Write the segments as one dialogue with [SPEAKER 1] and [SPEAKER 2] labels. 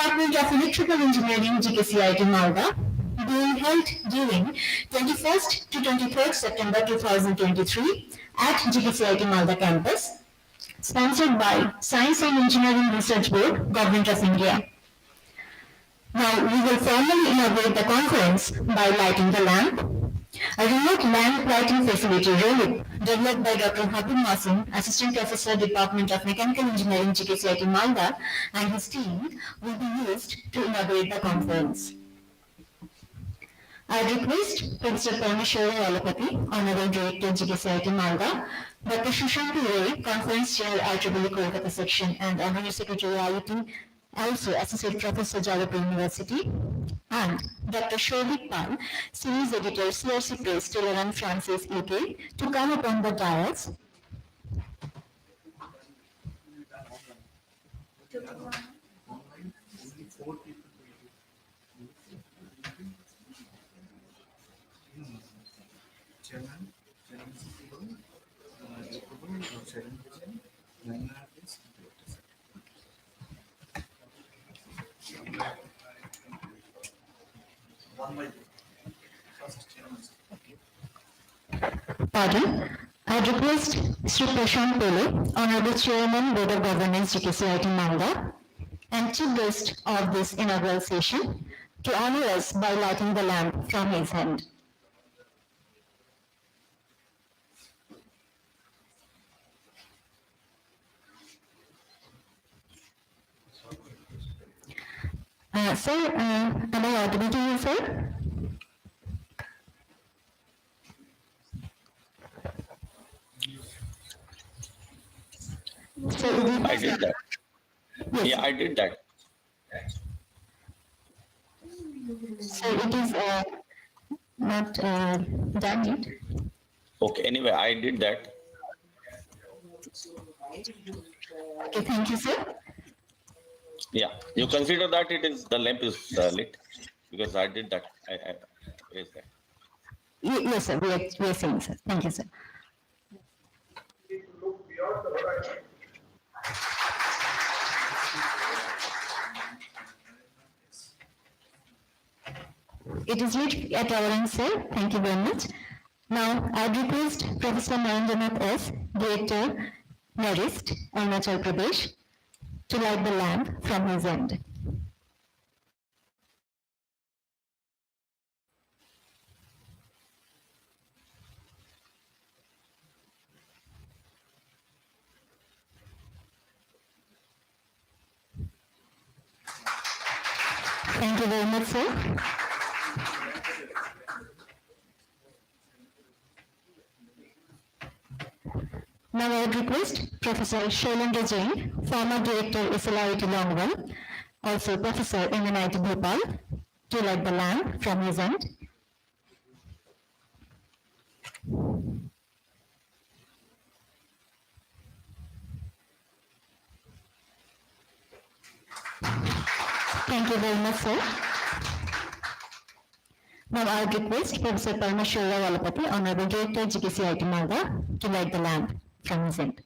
[SPEAKER 1] Department of Electrical Engineering, GKCIET Malda, being held during 21st to 23rd September 2023 at GKCIET Malda campus, sponsored by Science and Engineering Research Board, Government of India. Now we will formally inaugurate the conference by lighting the lamp. A remote lamp lighting facility developed by Dr. Habib Masin, Assistant Professor, Department of Mechanical Engineering, GKCIET Malda, and his team will be used to inaugurate the conference. I request Professor Parmeshwara Valapati, Honorable Director, GKCIET Malda, Dr. Shushanti Roy, Conference Chair, IEEE Kolkata Section, and Honorary Secretary, IIT, also Associate Professor, Jadavpur University, and Dr. Shobhit Pal, Series Editor, CRC Press, Taylor and Francis, UK, to come upon the dais. Pardon. I request Sri Prashant Pele, Honorable Chairman, Board of Governance, GKCIET Malda, and chief guest of this inaugural session, to honor us by lighting the lamp from his hand. Sir, am I audible to you, sir? So
[SPEAKER 2] I did that.
[SPEAKER 1] Yes.
[SPEAKER 2] Yeah, I did that.
[SPEAKER 1] So it is not done yet.
[SPEAKER 2] Okay, anyway, I did that.
[SPEAKER 1] Okay, thank you, sir.
[SPEAKER 2] Yeah, you consider that it is the lamp is lit because I did that. I raised that.
[SPEAKER 1] Yes, sir. We are saying, sir. Thank you, sir. It is lit at our end, sir. Thank you very much. Now, I request Professor Narendranath S., Director, NERIST, Arunachal Pradesh, to light the lamp from his end. Thank you very much, sir. Now I would request Professor Shailendra Jain, former Director, SLIT Longwell, also Professor in NIT Bhopal, to light the lamp from his end. Thank you very much, sir. Now I would request Professor Parmeshwara Valapati, Honorable Director, GKCIET Malda, to light the lamp from his end.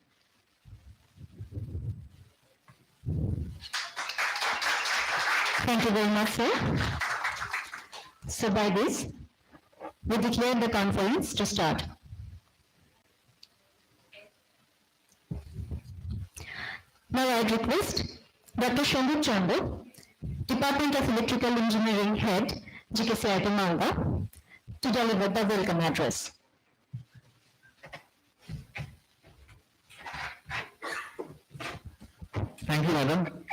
[SPEAKER 1] Thank you very much, sir. So by this, we declare the conference to start. Now I request Dr. Shambhu Chandu, Department of Electrical Engineering Head, GKCIET Malda, to deliver the welcome address.
[SPEAKER 3] Thank you, madam.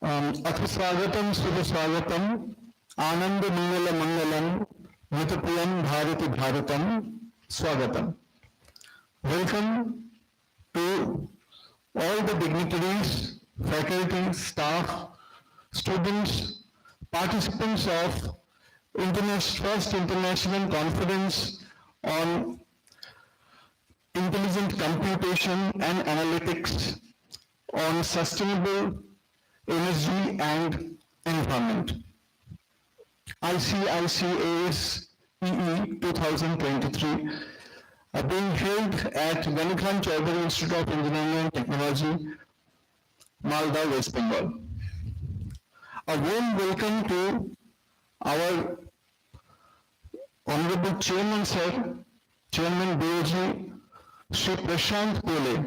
[SPEAKER 3] Atha swagatam, subha swagatam, ananda mangala mangalam, mutapriyam bharati bharatam, swagatam. Welcome to all the dignitaries, faculty, staff, students, participants of First International Conference on Intelligent Computation and Analytics on Sustainable Energy and Environment, ICICASEE 2023, being held at Ganikhan Chaudhary Institute of Engineering and Technology, Malda, West Bengal. A warm welcome to our Honorable Chairman Sir, Chairman BOG, Sri Prashant Pole,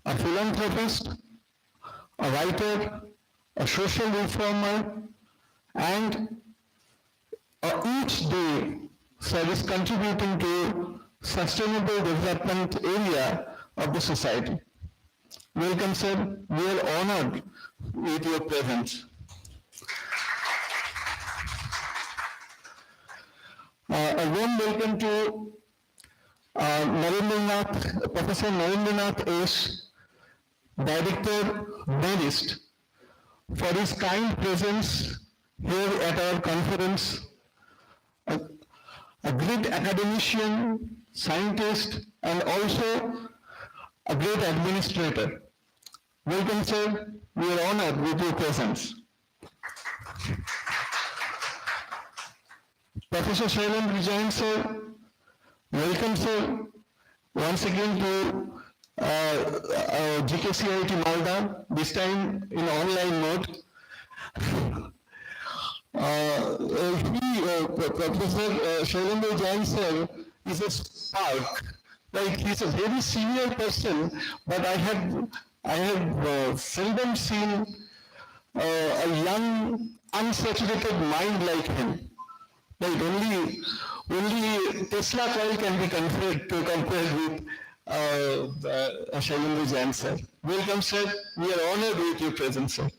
[SPEAKER 3] a philanthropist, a writer, a social reformer, and each day Sir is contributing to sustainable development area of the society. Welcome, sir. We are honored with your presence. A warm welcome to Professor Narendranath S., Director, Marist, for his kind presence here at our conference. A great academician, scientist, and also a great administrator. Welcome, sir. We are honored with your presence. Professor Shailendra Jain, sir. Welcome, sir. Once again to GKCIET Malda, this time in online mode. Professor Shailendra Jain, sir, is a spark. Like, he's a very senior person, but I have seldom seen a young, unsaturated mind like him. Like, only Tesla coil can be compared with Shailendra Jain, sir. Welcome, sir. We are honored with your presence, sir.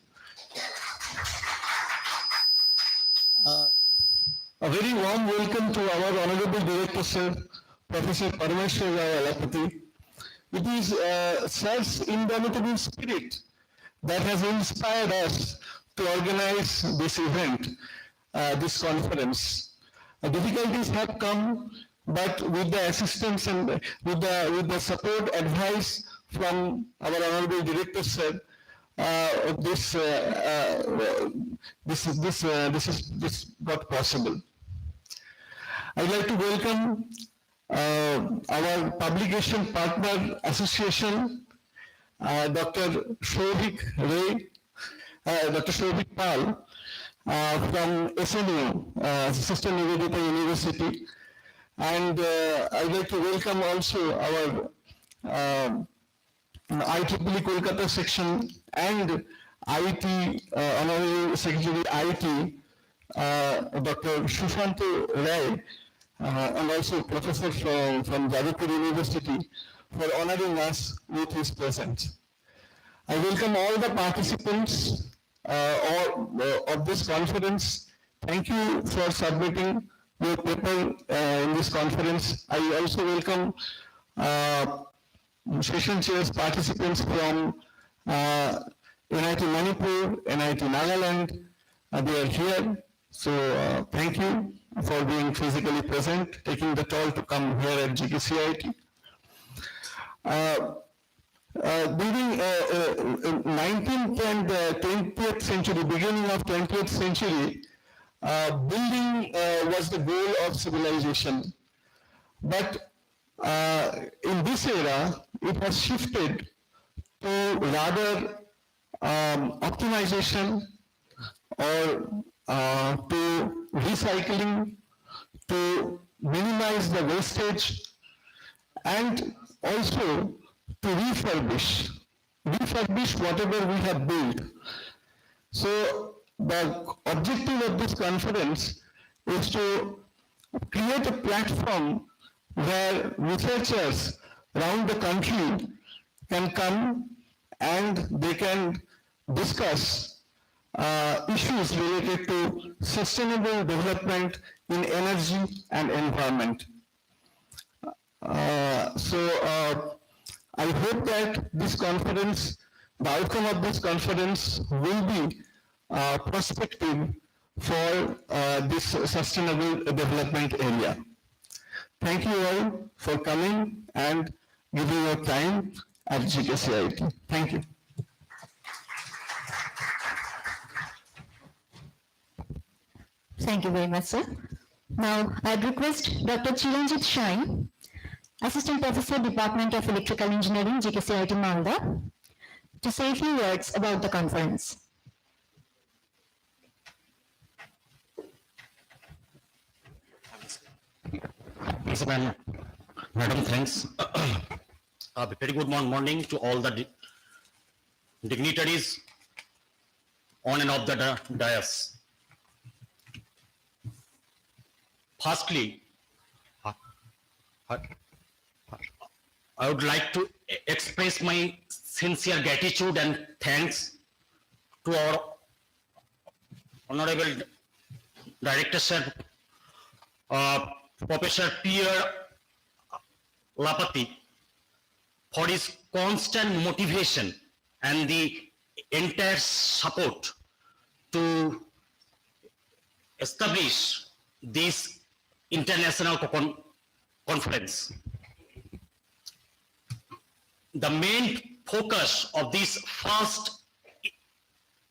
[SPEAKER 3] A very warm welcome to our Honorable Director, sir, Professor Parameshwar Rao Alapati. It is sir's indomitable spirit that has inspired us to organize this event, this conference. Difficulties have come, but with the assistance and with the support, advice from our Honorable Director, sir, this got possible. I'd like to welcome our publication partner association, Dr. Shobhik Ray, Dr. Shobhik Pal from SNU, Sister Nivedita University, and I'd like to welcome also our IEEE Kolkata section and IT Honorary Secretary IT, Dr. Shushanto Rai, and also professor from Jadavpur University, for honoring us with his presence. I welcome all the participants of this conference. Thank you for submitting your paper in this conference. I also welcome session chairs participants from NIT Manipur, NIT Nagaland. They are here. So thank you for being physically present, taking the toll to come here at GKCIET. During 19th and 20th century, beginning of 20th century, building was the goal of civilization. But in this era, it has shifted to rather optimization or to recycling, to minimize the wastage, and also to refurbish whatever we have built. So the objective of this conference is to create a platform where researchers around the country can come and they can discuss issues related to sustainable development in energy and environment. I hope that this conference, the outcome of this conference will be prospective for this sustainable development area. Thank you all for coming and giving your time at GKCIET. Thank you.
[SPEAKER 1] Thank you very much, sir. Now, I'd request Dr. Chiranjit Shine, Assistant Professor, Department of Electrical Engineering, GKCIET Malda, to say a few words about the conference.
[SPEAKER 4] Yes, Madam, thanks. A very good morning to all the dignitaries on and off the dais. Firstly, I would like to express my sincere gratitude and thanks to our Honorable Director Sir, Professor Pierre Lapati, for his constant motivation and the entire support to establish this international conference. The main focus of this first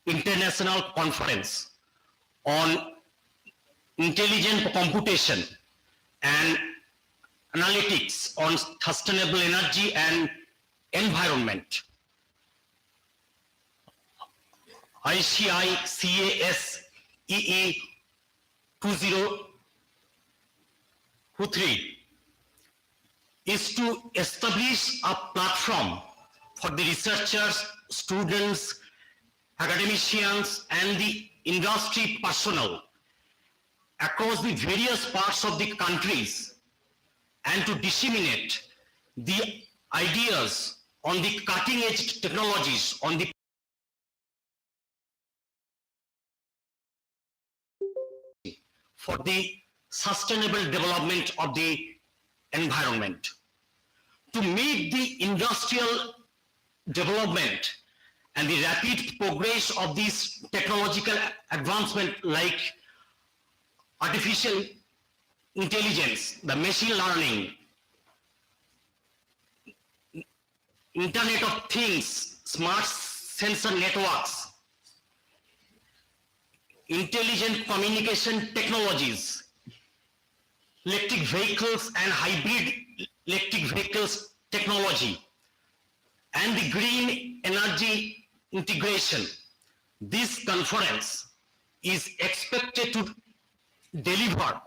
[SPEAKER 4] international conference on intelligent computation and analytics on sustainable energy and environment. ICICASEE 2023 is to establish a platform for the researchers, students, academicians, and the industry personnel across the various parts of the countries, and to disseminate the ideas on the cutting edge technologies on the for the sustainable development of the environment. To meet the industrial development and the rapid progress of this technological advancement like artificial intelligence, the machine learning, Internet of Things, smart sensor networks, intelligent communication technologies, electric vehicles and hybrid electric vehicles technology, and the green energy integration. This conference is expected to deliver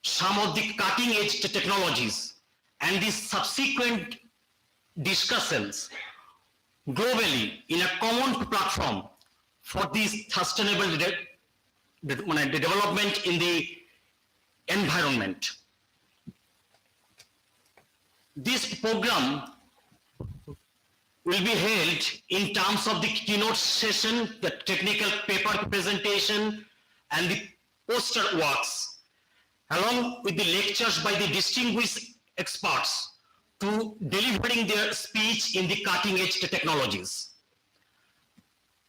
[SPEAKER 4] some of the cutting edge technologies, and the subsequent discussions globally in a common platform for this sustainable development in the environment. This program will be held in terms of the keynote session, the technical paper presentation, and the poster works, along with the lectures by the distinguished experts to delivering their speech in the cutting edge technologies.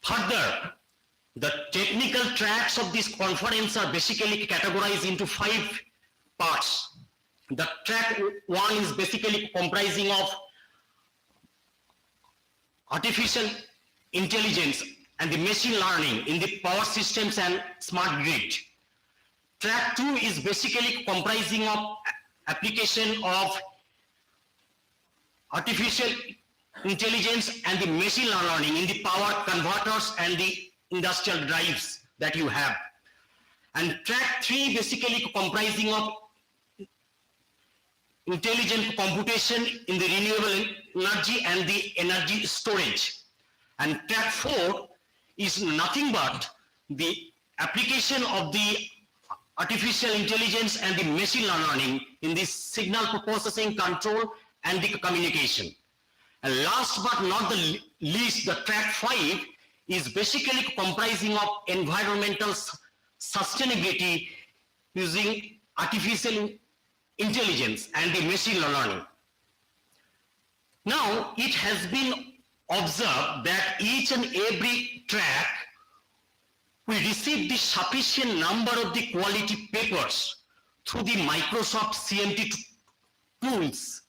[SPEAKER 4] Further, the technical tracks of this conference are basically categorized into 5 parts. The track 1 is basically comprising of artificial intelligence and the machine learning in the power systems and smart grid. Track 2 is basically comprising of application of artificial intelligence and the machine learning in the power converters and the industrial drives that you have. And track 3 basically comprising of intelligent computation in the renewable energy and the energy storage. And track 4 is nothing but the application of the artificial intelligence and the machine learning in the signal processing, control, and the communication. And last but not the least, the track 5 is basically comprising of environmental sustainability using artificial intelligence and the machine learning. Now, it has been observed that each and every track we receive the sufficient number of the quality papers through the Microsoft CMT tools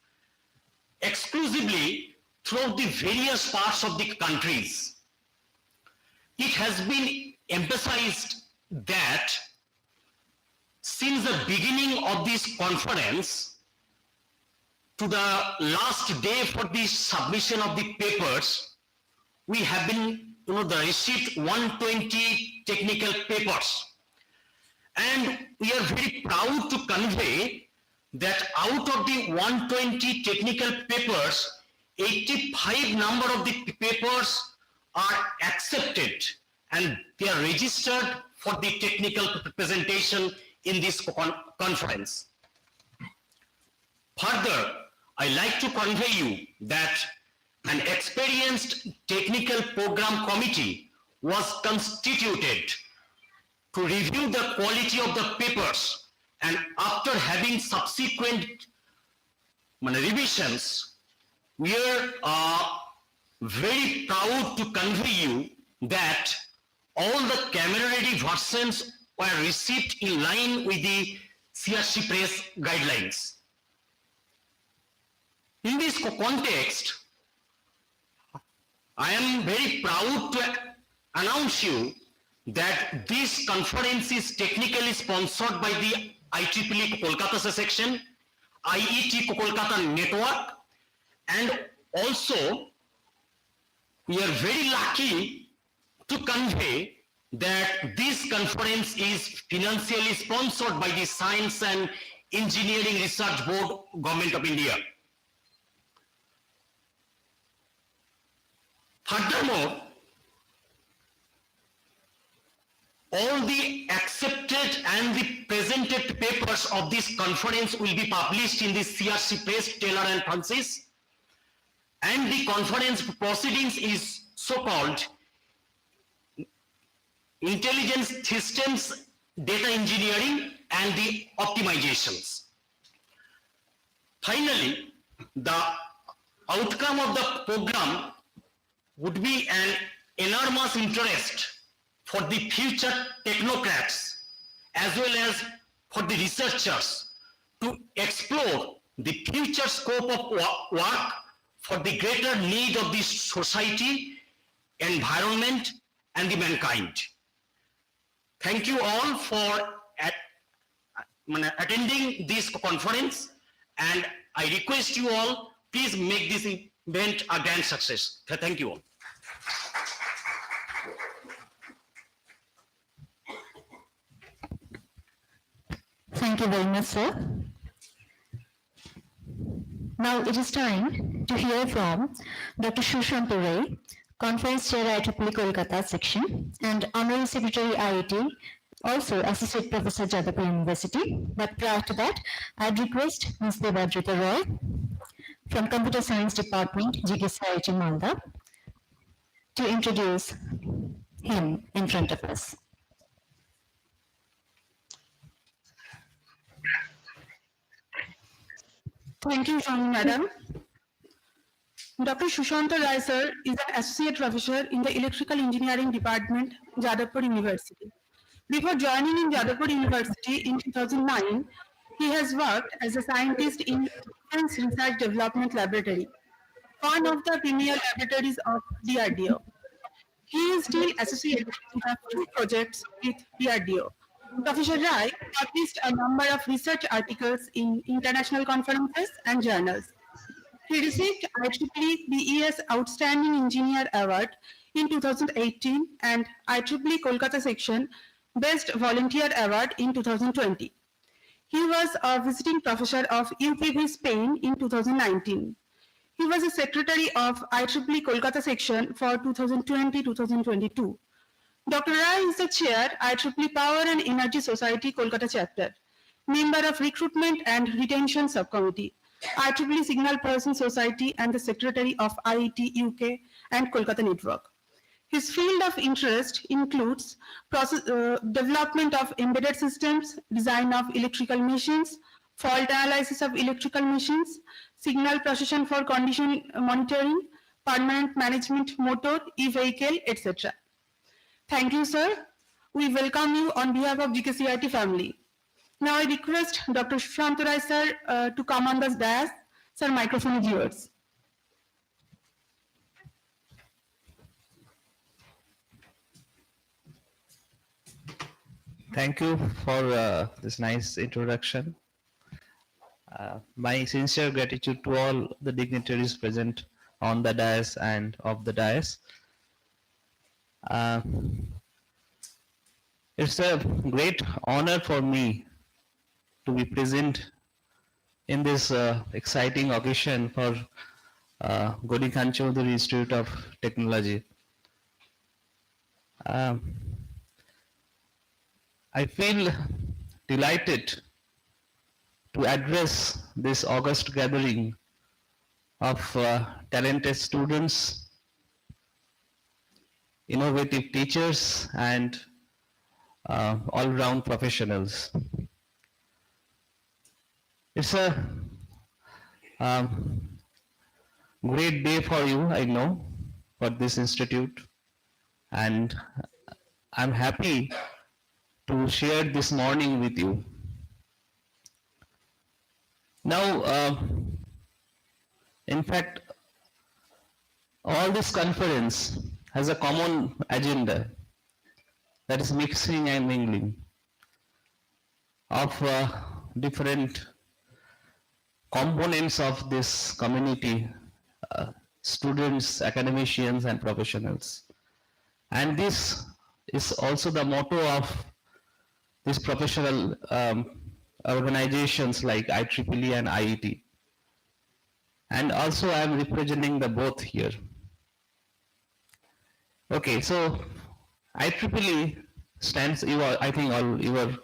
[SPEAKER 4] exclusively throughout the various parts of the countries. It has been emphasized that since the beginning of this conference to the last day for the submission of the papers, we have been, received 120 technical papers. And we are very proud to convey that out of the 120 technical papers, 85 number of the papers are accepted and they are registered for the technical presentation in this conference. Further, I like to convey you that an experienced technical program committee was constituted to review the quality of the papers, and after having subsequent revisions, we are very proud to convey you that all the camera-ready versions were received in line with the CRC press guidelines. In this context, I am very proud to announce you that this conference is technically sponsored by the IEEE Kolkata section, IET Kolkata network, and also we are very lucky to convey that this conference is financially sponsored by the Science and Engineering Research Board, Government of India. Furthermore, all the accepted and the presented papers of this conference will be published in the CRC Press, Taylor and Francis, and the conference proceedings is so-called Intelligence Systems, Data Engineering and the Optimizations. Finally, the outcome of the program would be an enormous interest for the future technocrats as well as for the researchers to explore the future scope of work for the greater need of the society, environment, and the mankind. Thank you all for attending this conference, and I request you all, please make this event a grand success. Thank you all.
[SPEAKER 1] Thank you very much, sir. Now it is time to hear from Dr. Sushant Ray, Conference Chair IEEE Kolkata Section, and Honorary Secretary IIT, also Associate Professor Jadavpur University. But prior to that, I'd request Ms. Devadrita Roy from Computer Science Department, GKCIET Malda, to introduce him in front of us.
[SPEAKER 5] Thank you, Madam. Dr. Sushanta Rai sir is an associate professor in the Electrical Engineering Department, Jadavpur University. Before joining in Jadavpur University in 2009, he has worked as a scientist in Defense Research Development Laboratory, one of the premier laboratories of DRDO. He is still associated with a few projects with DRDO. Professor Rai published a number of research articles in international conferences and journals. He received IEEE BES Outstanding Engineer Award in 2018 and IEEE Kolkata Section Best Volunteer Award in 2020. He was a visiting professor of UPV Spain in 2019. He was a secretary of IEEE Kolkata Section for 2020-2022. Dr. Rai is the chair, IEEE Power and Energy Society Kolkata chapter, member of Recruitment and Retention Subcommittee, IEEE Signal Processing Society, and the secretary of IET UK and Kolkata Network. His field of interest includes development of embedded systems, design of electrical machines, fault analysis of electrical machines, signal processing for condition monitoring, permanent management motor, e-vehicle, etc. Thank you, sir. We welcome you on behalf of GKCIET family. Now I request Dr. Sushant Rai sir to come on the dais. Sir, microphone is yours.
[SPEAKER 6] Thank you for this nice introduction. My sincere gratitude to all the dignitaries present on the dais and off the dais. It's a great honor for me to be present in this exciting occasion for Gori Khan Chaudhary Institute of Technology. I feel delighted to address this august gathering of talented students, innovative teachers, and all-round professionals. It's a great day for you, I know, for this institute, and I'm happy to share this morning with you. Now, in fact, all this conference has a common agenda, that is mixing and mingling of different components of this community, students, academicians, and professionals. And this is also the motto of these professional organizations like IEEE and IET. And also I am representing the both here. Okay, so IEEE stands, I think all you are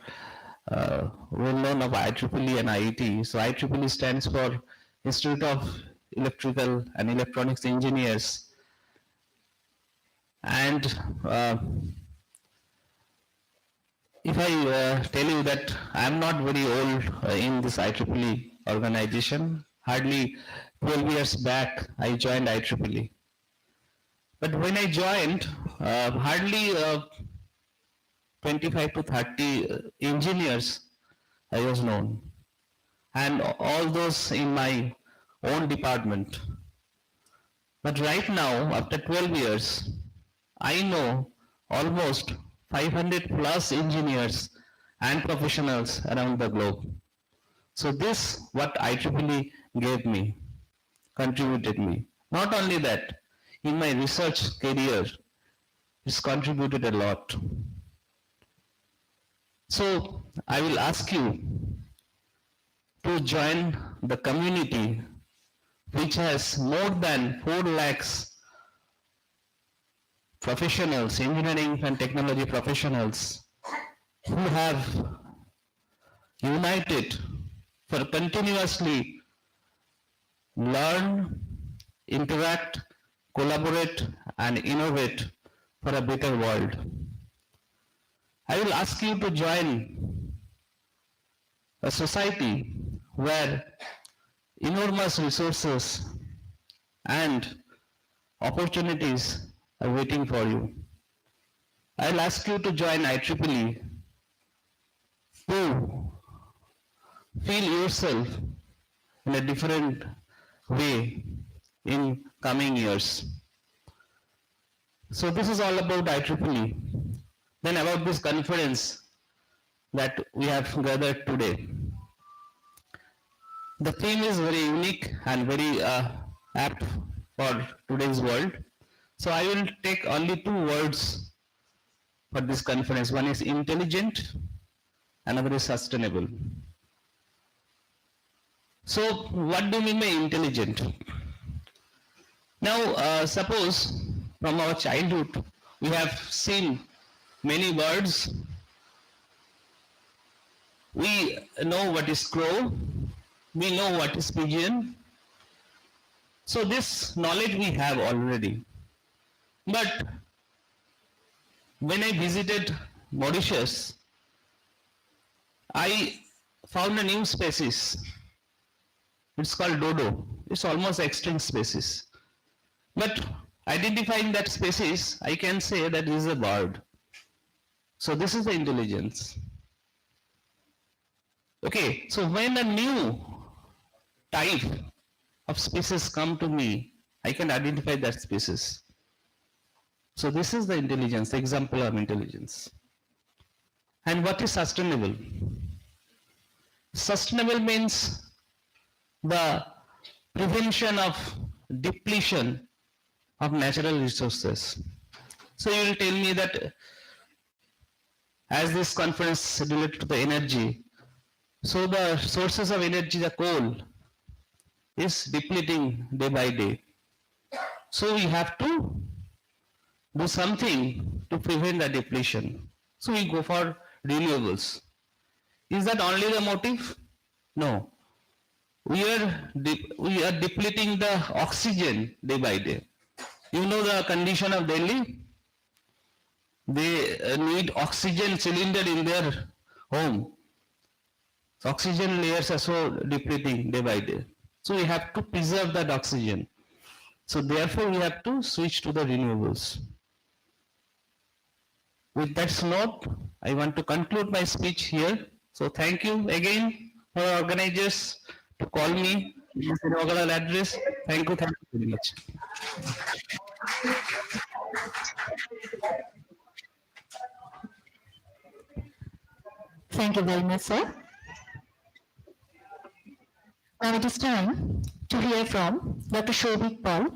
[SPEAKER 6] well known of IEEE and IET. So IEEE stands for Institute of Electrical and Electronics Engineers. And if I tell you that I am not very old in this IEEE organization, hardly 12 years back I joined IEEE. But when I joined, hardly 25 to 30 engineers I was known, and all those in my own department. But right now, after 12 years, I know almost 500 plus engineers and professionals around the globe. So this what IEEE gave me, contributed me. Not only that, in my research career, it's contributed a lot. So I will ask you to join the community which has more than 4 lakhs professionals, engineering and technology professionals who have united for continuously learn, interact, collaborate and innovate for a better world. I will ask you to join a society where enormous resources and opportunities are waiting for you. I will ask you to join IEEE to feel yourself in a different way in coming years. So this is all about IEEE. Then about this conference that we have gathered today. The theme is very unique and very apt for today's world. So I will take only 2 words for this conference. One is intelligent, another is sustainable. So what do you mean by intelligent? Now suppose from our childhood we have seen many birds. We know what is crow, we know what is pigeon. So this knowledge we have already. But when I visited Mauritius, I found a new species. It's called dodo. It's almost extinct species. But identifying that species, I can say that it is a bird. So this is the intelligence. Okay, so when a new type of species come to me, I can identify that species. So this is the intelligence, the example of intelligence. And what is sustainable? Sustainable means the prevention of depletion of natural resources. So you will tell me that as this conference is related to the energy, So the sources of energy, the coal, is depleting day by day. So we have to do something to prevent the depletion. So we go for renewables. Is that only the motive? No. We are depleting the oxygen day by day. You know the condition of Delhi? They need oxygen cylinder in their home. So oxygen layers are so depleting day by day. So we have to preserve that oxygen. So therefore we have to switch to the renewables. With that note, I want to conclude my speech here. So thank you again for organizers to call me in this inaugural address. Thank you very much.
[SPEAKER 1] Thank you very much, sir. Now it is time to hear from Dr. Shobhik Paul,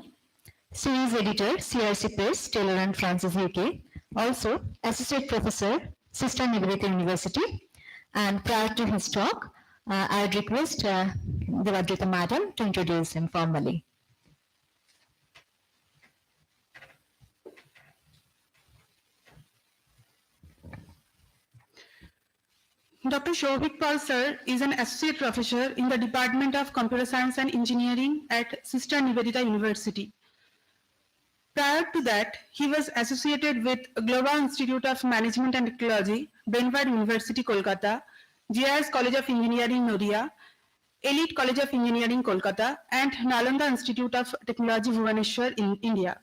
[SPEAKER 1] Series Editor, CRC Press, Taylor and Francis, UK, also Associate Professor, Sister Nivedita University. And prior to his talk, I would request Devadrita Madam to introduce him formally.
[SPEAKER 5] Dr. Shobhik Paul sir is an associate professor in the Department of Computer Science and Engineering at Sister Nivedita University. Prior to that, he was associated with Global Institute of Management and Technology, Benvad University, Kolkata, GIS College of Engineering, Noida, Elite College of Engineering, Kolkata, and Nalanda Institute of Technology, Bhubaneswar, in India.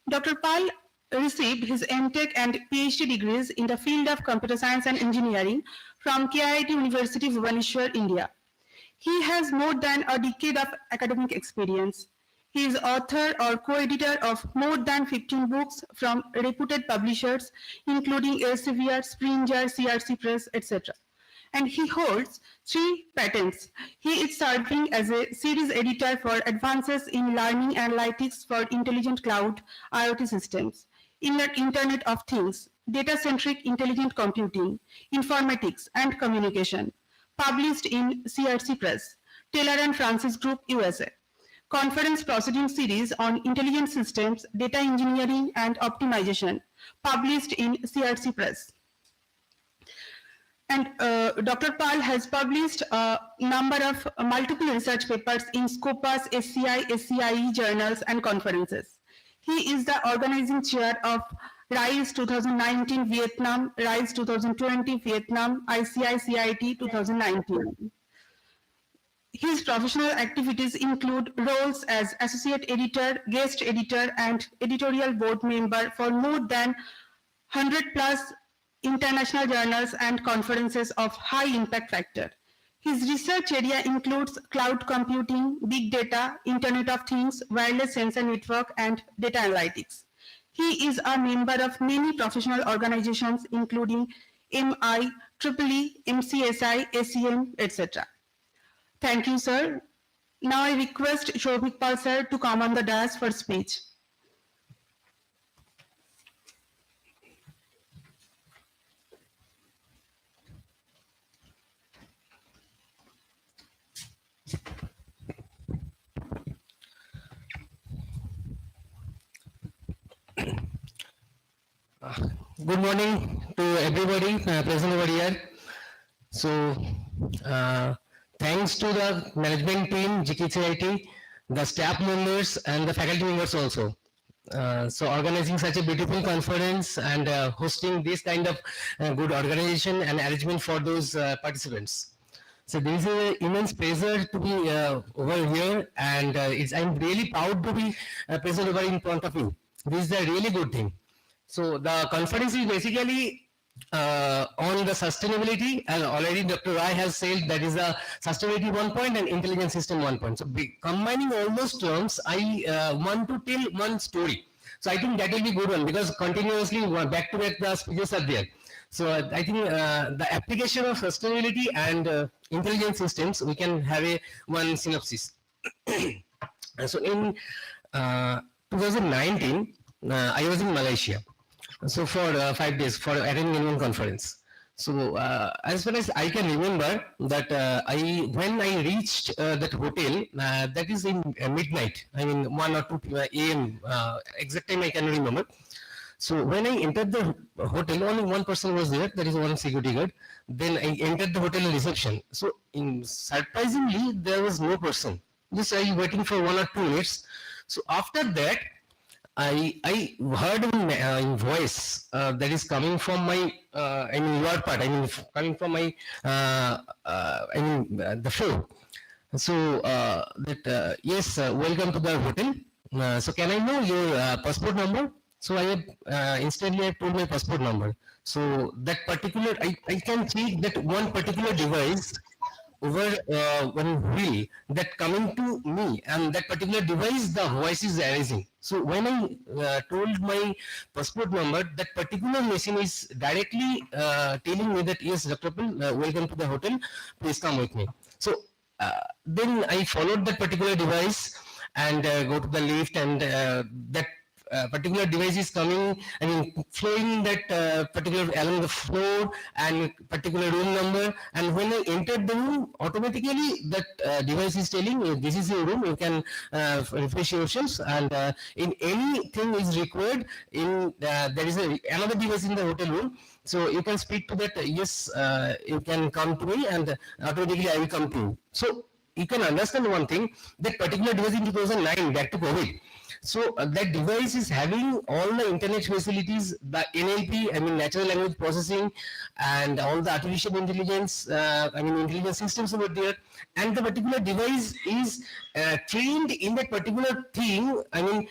[SPEAKER 5] Dr. Pal received his MTech and PhD degrees in the field of computer science and engineering from KIIT University, Bhubaneswar, India. He has more than a decade of academic experience. He is author or co-editor of more than 15 books from reputed publishers, including Elsevier, Springer, CRC Press, etc. And he holds 3 patents. He is serving as a series editor for advances in learning analytics for intelligent cloud IoT systems, Internet of Things, data-centric intelligent computing, informatics, and communication, published in CRC Press, Taylor and Francis Group, USA. Conference Proceeding Series on Intelligent Systems, Data Engineering and Optimization, published in CRC Press. And Dr. Pal has published a number of multiple research papers in Scopus, SCI, SCIE journals and conferences. He is the organizing chair of RISE 2019 Vietnam, RISE 2020 Vietnam, ICICIET 2019. His professional activities include roles as associate editor, guest editor, and editorial board member for more than 100 plus international journals and conferences of high impact factor. His research area includes cloud computing, big data, Internet of Things, wireless sensor network, and data analytics. He is a member of many professional organizations including MI, EEE, MCSI, ACM, etc. Thank you, sir. Now I request Shobhik Pal sir to come on the dais for speech.
[SPEAKER 7] Good morning to everybody present over here. So, thanks to the management team, GKCIET, the staff members and the faculty members also. So organizing such a beautiful conference and hosting this kind of good organization and arrangement for those participants. So this is an immense pleasure to be over here, and I'm really proud to be present over in front of you. This is a really good thing. So the conference is basically on the sustainability, and already Dr. Rai has said that is a sustainability 1 point and intelligent system 1 point. So combining all those terms, I want to tell one story. So I think that will be good one, because continuously back to back the speeches are there. So I think the application of sustainability and intelligent systems, we can have one synopsis. So in 2019, I was in Malaysia. So for 5 days for attending one conference. So as far as I can remember that when I reached that hotel, that is in midnight. I mean 1 or 2 a.m. Exact time I can remember. So when I entered the hotel, only one person was there. That is one security guard. Then I entered the hotel reception. So surprisingly, there was no person. Just I waiting for 1 or 2 minutes. So after that, I heard in voice that is coming from my I mean your part. I mean coming from my the floor. So that yes, welcome to the hotel. So can I know your passport number? So I have instantly I told my passport number. So that particular I can check that one particular device over one wheel that coming to me, and that particular device the voice is arising. So when I told my passport number, that particular machine is directly telling me that yes, Dr. Pil, welcome to the hotel, please come with me. So then I followed that particular device and go to the lift, and that particular device is coming, I mean flowing that particular along the floor and particular room number, and when I entered the room, automatically that device is telling this is your room, you can refresh yourselves, and in anything is required in there is another device in the hotel room, so you can speak to that, yes, you can come to me and automatically I will come to you. So you can understand one thing, that particular device in 2009 back to COVID. So that device is having all the internet facilities, the NLP, I mean natural language processing, and all the artificial intelligence, I mean intelligence systems over there, and the particular device is trained in that particular thing. I mean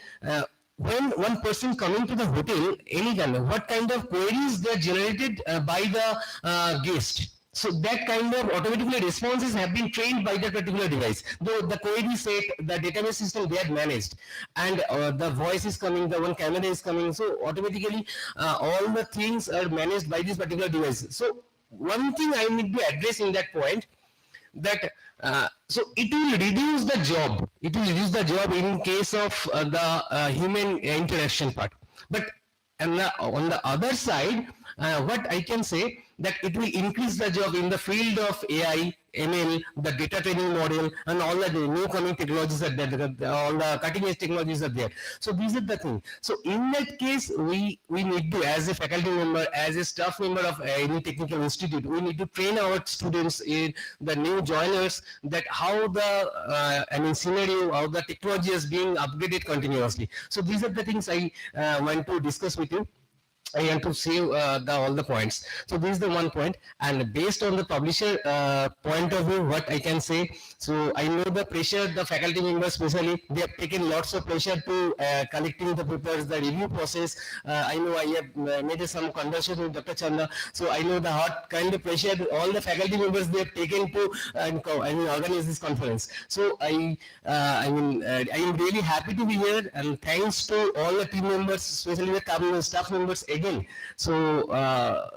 [SPEAKER 7] when one person coming to the hotel, any kind of what kind of queries they are generated by the guest. So that kind of automatically responses have been trained by that particular device. Though the query set, the database system they are managed, and the voice is coming, the one camera is coming. So automatically all the things are managed by this particular device. So one thing I need to address in that point, that so it will reduce the job. It will reduce the job in case of the human interaction part. But on the other side, what I can say, that it will increase the job in the field of AI, ML, the data training model, and all the new coming technologies are there, all the cutting edge technologies are there. So these are the things. So in that case, we need to, as a faculty member, as a staff member of any technical institute, we need to train our students, in the new joiners, that how the I mean scenario, how the technology is being upgraded continuously. So these are the things I want to discuss with you. I want to save all the points. So this is the one point, and based on the publisher point of view, what I can say. So I know the pressure, the faculty members especially, they have taken lots of pressure to collecting the papers, the review process. I know I have made some conversation with Dr. Chanda. So I know the hot kind of pressure all the faculty members they have taken to organize this conference. So I am really happy to be here, and thanks to all the team members, especially the staff members again. So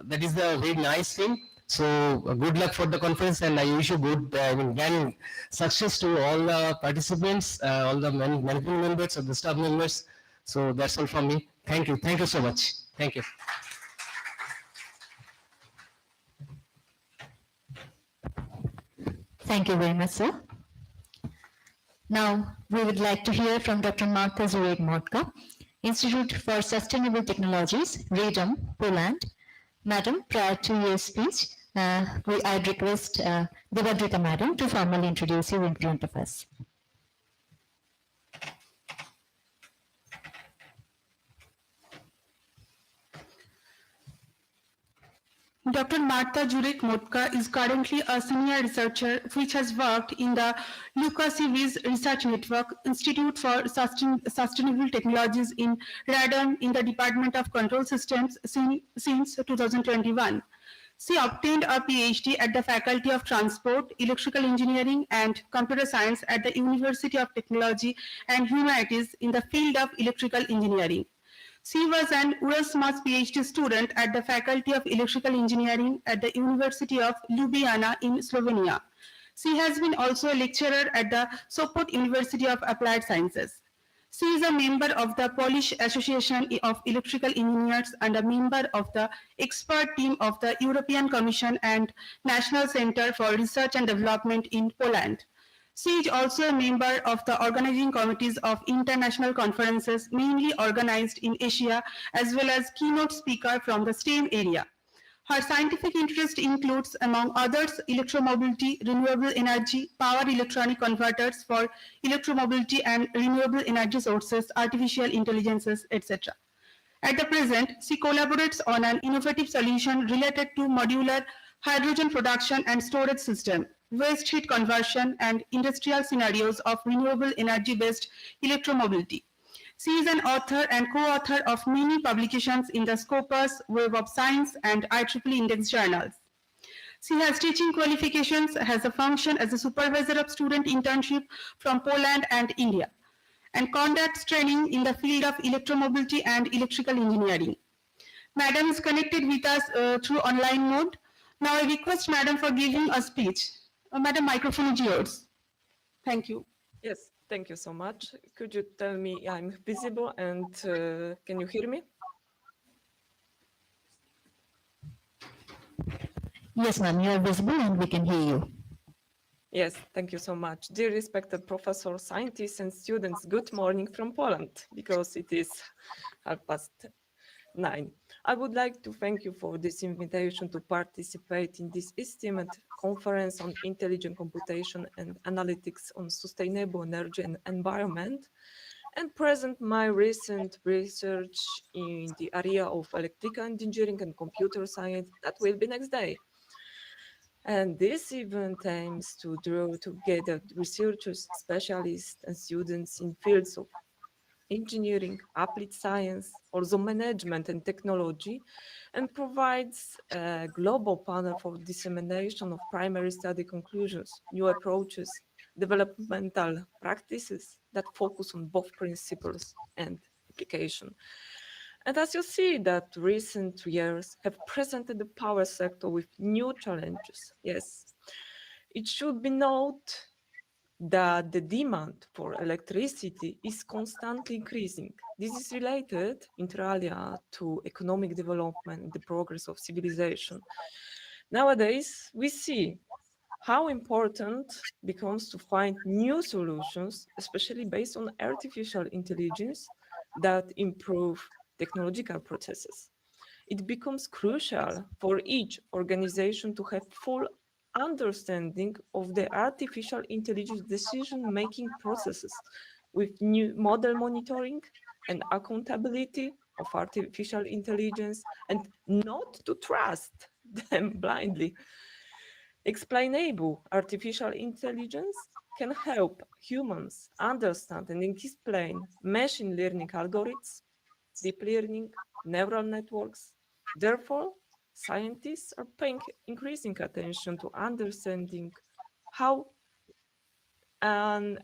[SPEAKER 7] that is the very nice thing. So good luck for the conference, and I wish you good again success to all the participants, all the management members or the staff members. So that's all from me. Thank you so much. Thank you.
[SPEAKER 1] Thank you very much, sir. Now, we would like to hear from Dr. Malda Zurek-Motka, Institute for Sustainable Technologies, Radom, Poland. Madam, prior to your speech, I'd request Devadrita Madam to formally introduce you in front of us.
[SPEAKER 5] Dr. Malda Zurek-Motka is currently a senior researcher which has worked in the GKCIET Research Network Institute for Sustainable Technologies in Radom in the Department of Control Systems since 2021. She obtained a PhD at the Faculty of Transport, Electrical Engineering and Computer Science at the University of Technology and Humanities in the field of Electrical Engineering. She was an Erasmus PhD student at the Faculty of Electrical Engineering at the University of Ljubljana in Slovenia. She has been also a lecturer at the Sopot University of Applied Sciences. She is a member of the Polish Association of Electrical Engineers and a member of the expert team of the European Commission and National Center for Research and Development in Poland. She is also a member of the organizing committees of international conferences mainly organized in Asia, as well as keynote speaker from the STEM area. Her scientific interest includes, among others, electromobility, renewable energy, power electronic converters for electromobility and renewable energy sources, artificial intelligences, etc. At the present, she collaborates on an innovative solution related to modular hydrogen production and storage system, waste heat conversion, and industrial scenarios of renewable energy-based electromobility. She is an author and co-author of many publications in the Scopus, Web of Science, and IEEE Index journals. She has teaching qualifications, has a function as a supervisor of student internship from Poland and India, and conducts training in the field of electromobility and electrical engineering. Madam is connected with us through online mode. Now I request Madam for giving a speech. Madam, microphone is yours. Thank you.
[SPEAKER 8] Yes, thank you so much. Could you tell me I'm visible and can you hear me?
[SPEAKER 1] Yes, ma'am, you are visible and we can hear you.
[SPEAKER 8] Yes, thank you so much. Dear respected professor, scientists and students, good morning from Poland, because it is 9:30. I would like to thank you for this invitation to participate in this esteemed conference on intelligent computation and analytics on sustainable energy and environment, and present my recent research in the area of electrical engineering and computer science that will be next day. And this event aims to draw together researchers, specialists, and students in fields of engineering, applied science, also management and technology, and provides a global panel for dissemination of primary study conclusions, new approaches, developmental practices that focus on both principles and application. And as you see that recent years have presented the power sector with new challenges. Yes, it should be noted that the demand for electricity is constantly increasing. This is related, inter alia, to economic development and the progress of civilization. Nowadays, we see how important becomes to find new solutions, especially based on artificial intelligence, that improve technological processes. It becomes crucial for each organization to have full understanding of the artificial intelligence decision-making processes with new model monitoring and accountability of artificial intelligence, and not to trust them blindly. Explainable artificial intelligence can help humans understand and explain machine learning algorithms, deep learning, neural networks. Therefore, scientists are paying increasing attention to understanding how an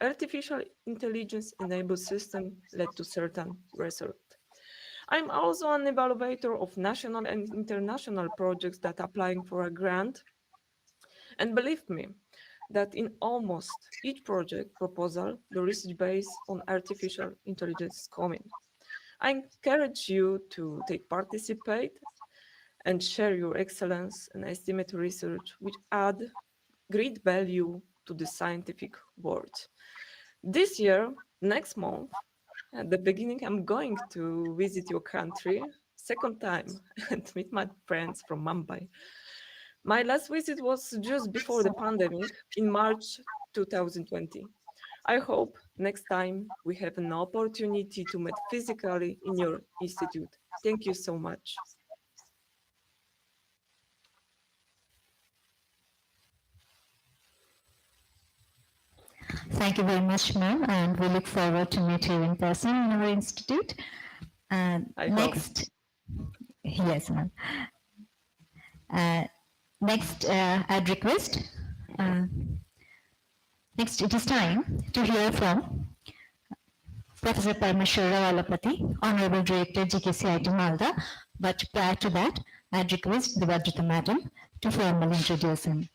[SPEAKER 8] artificial intelligence enabled system led to certain result. I'm also an evaluator of national and international projects that are applying for a grant. And believe me, that in almost each project proposal, the research based on artificial intelligence is coming. I encourage you to participate and share your excellence and estimate research, which add great value to the scientific world. This year, next month, at the beginning, I'm going to visit your country, second time, and meet my friends from Mumbai. My last visit was just before the pandemic in March 2020. I hope next time we have an opportunity to meet physically in your institute. Thank you so much.
[SPEAKER 1] Thank you very much, ma'am, and we look forward to meet you in person in our institute. And
[SPEAKER 8] I hope.
[SPEAKER 1] next, yes, ma'am. Next, I'd request, next it is time to hear from Professor Parameshwara Valapati, Honorable Director, GKCIET Malda. But prior to that, I'd request Devajita Madam to formally introduce him.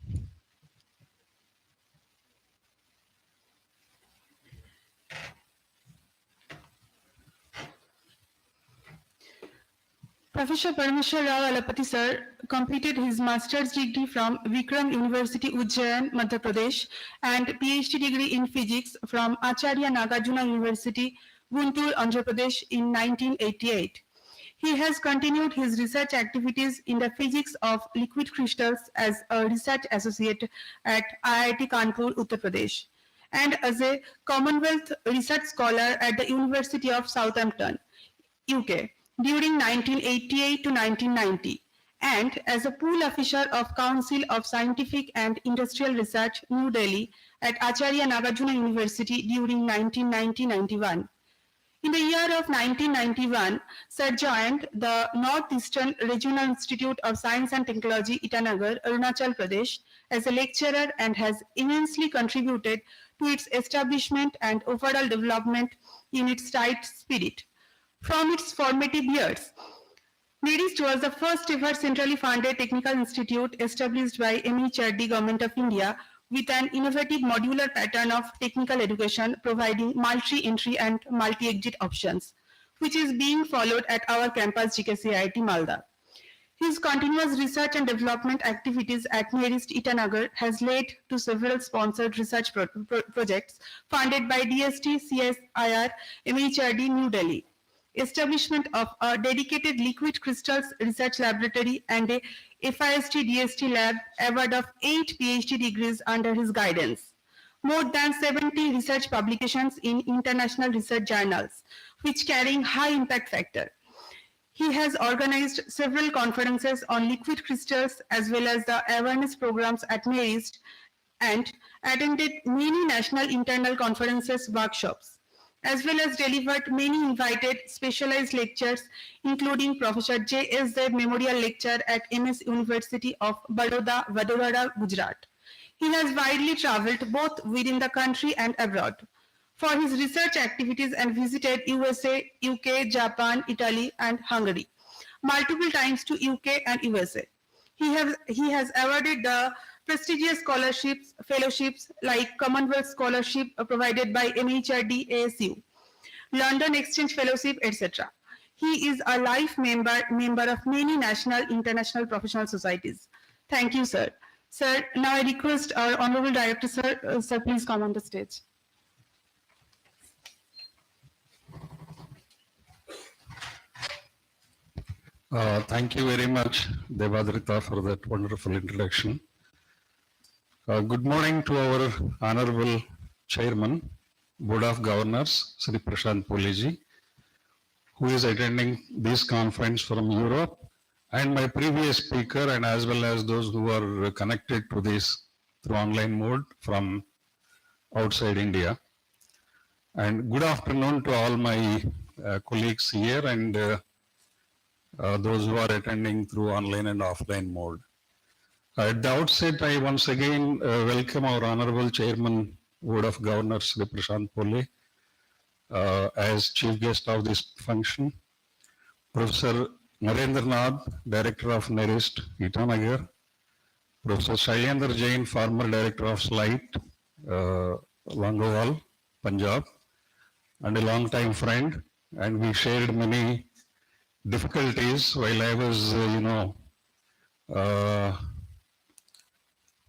[SPEAKER 5] Professor Parameshwar Rao Alapati sir completed his master's degree from Vikram University, Ujjain, Madhya Pradesh, and PhD degree in physics from Acharya Nagarjuna University, Guntur, Andhra Pradesh in 1988. He has continued his research activities in the physics of liquid crystals as a research associate at IIT Kanpur, Uttar Pradesh, and as a Commonwealth Research Scholar at the University of Southampton, UK, during 1988 to 1990, and as a pool officer of Council of Scientific and Industrial Research, New Delhi, at Acharya Nagarjuna University during 1990-91. In the year of 1991, Sir joined the Northeastern Regional Institute of Science and Technology, Itanagar, Arunachal Pradesh, as a lecturer and has immensely contributed to its establishment and overall development in its right spirit. From its formative years, NERIST was the first ever centrally funded technical institute established by MHRD, Government of India, with an innovative modular pattern of technical education providing multi-entry and multi-exit options, which is being followed at our campus GKCIET Malda. His continuous research and development activities at NERIST Itanagar has led to several sponsored research projects funded by DST, CSIR, MHRD, New Delhi, establishment of a dedicated liquid crystals research laboratory and a FIST DST lab, award of 8 PhD degrees under his guidance, more than 70 research publications in international research journals, which carrying high impact factor. He has organized several conferences on liquid crystals as well as the awareness programs at NERIST and attended many national internal conferences, workshops, as well as delivered many invited specialized lectures, including Professor J.S.Z. Memorial Lecture at MS University of Baroda, Vadodara, Gujarat. He has widely traveled both within the country and abroad for his research activities and visited USA, UK, Japan, Italy, and Hungary, multiple times to UK and USA. He has awarded the prestigious scholarships, fellowships like Commonwealth Scholarship provided by MHRD ASU, London Exchange Fellowship, etc. He is a life member of many national, international professional societies. Thank you, sir. Sir, now I request our Honorable Director, sir, sir, please come on the stage.
[SPEAKER 3] Thank you very much, Devadrita, for that wonderful introduction. Good morning to our Honorable Chairman, Board of Governors, Sri Prashant Poliji, who is attending this conference from Europe, and my previous speaker, and as well as those who are connected to this through online mode from outside India. And good afternoon to all my colleagues here and those who are attending through online and offline mode. At the outset, I once again welcome our Honorable Chairman, Board of Governors, Sri Prashant Pole, as Chief Guest of this function. Professor Narendranath, Director of NERIST, Itanagar. Professor Shailendra Jain, former Director of SLIGHT, Longowal, Punjab, and a long-time friend. And we shared many difficulties while I was,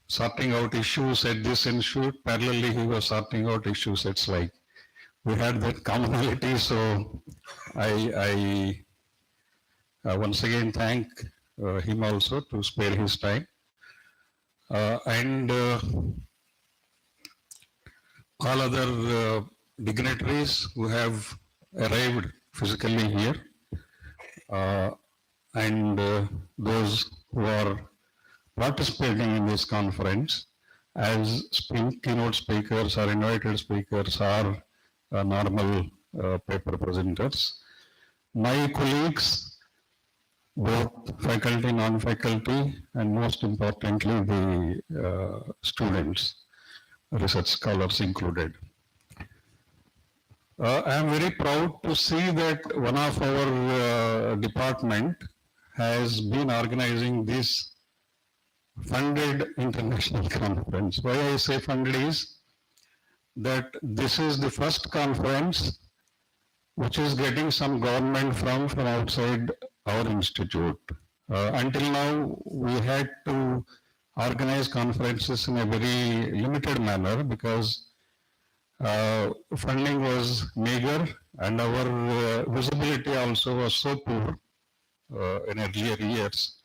[SPEAKER 3] sorting out issues at this institute. Parallelly, he was sorting out issues at SLIGHT. We had that commonality, so I once again thank him also to spare his time. And all other dignitaries who have arrived physically here, and those who are participating in this conference as keynote speakers or invited speakers or normal paper presenters. My colleagues, both faculty, non-faculty, and most importantly, the students, research scholars included. I am very proud to see that one of our department has been organizing this funded international conference. Why I say funded is that this is the first conference which is getting some government from outside our institute. Until now, we had to organize conferences in a very limited manner because funding was meager and our visibility also was so poor in earlier years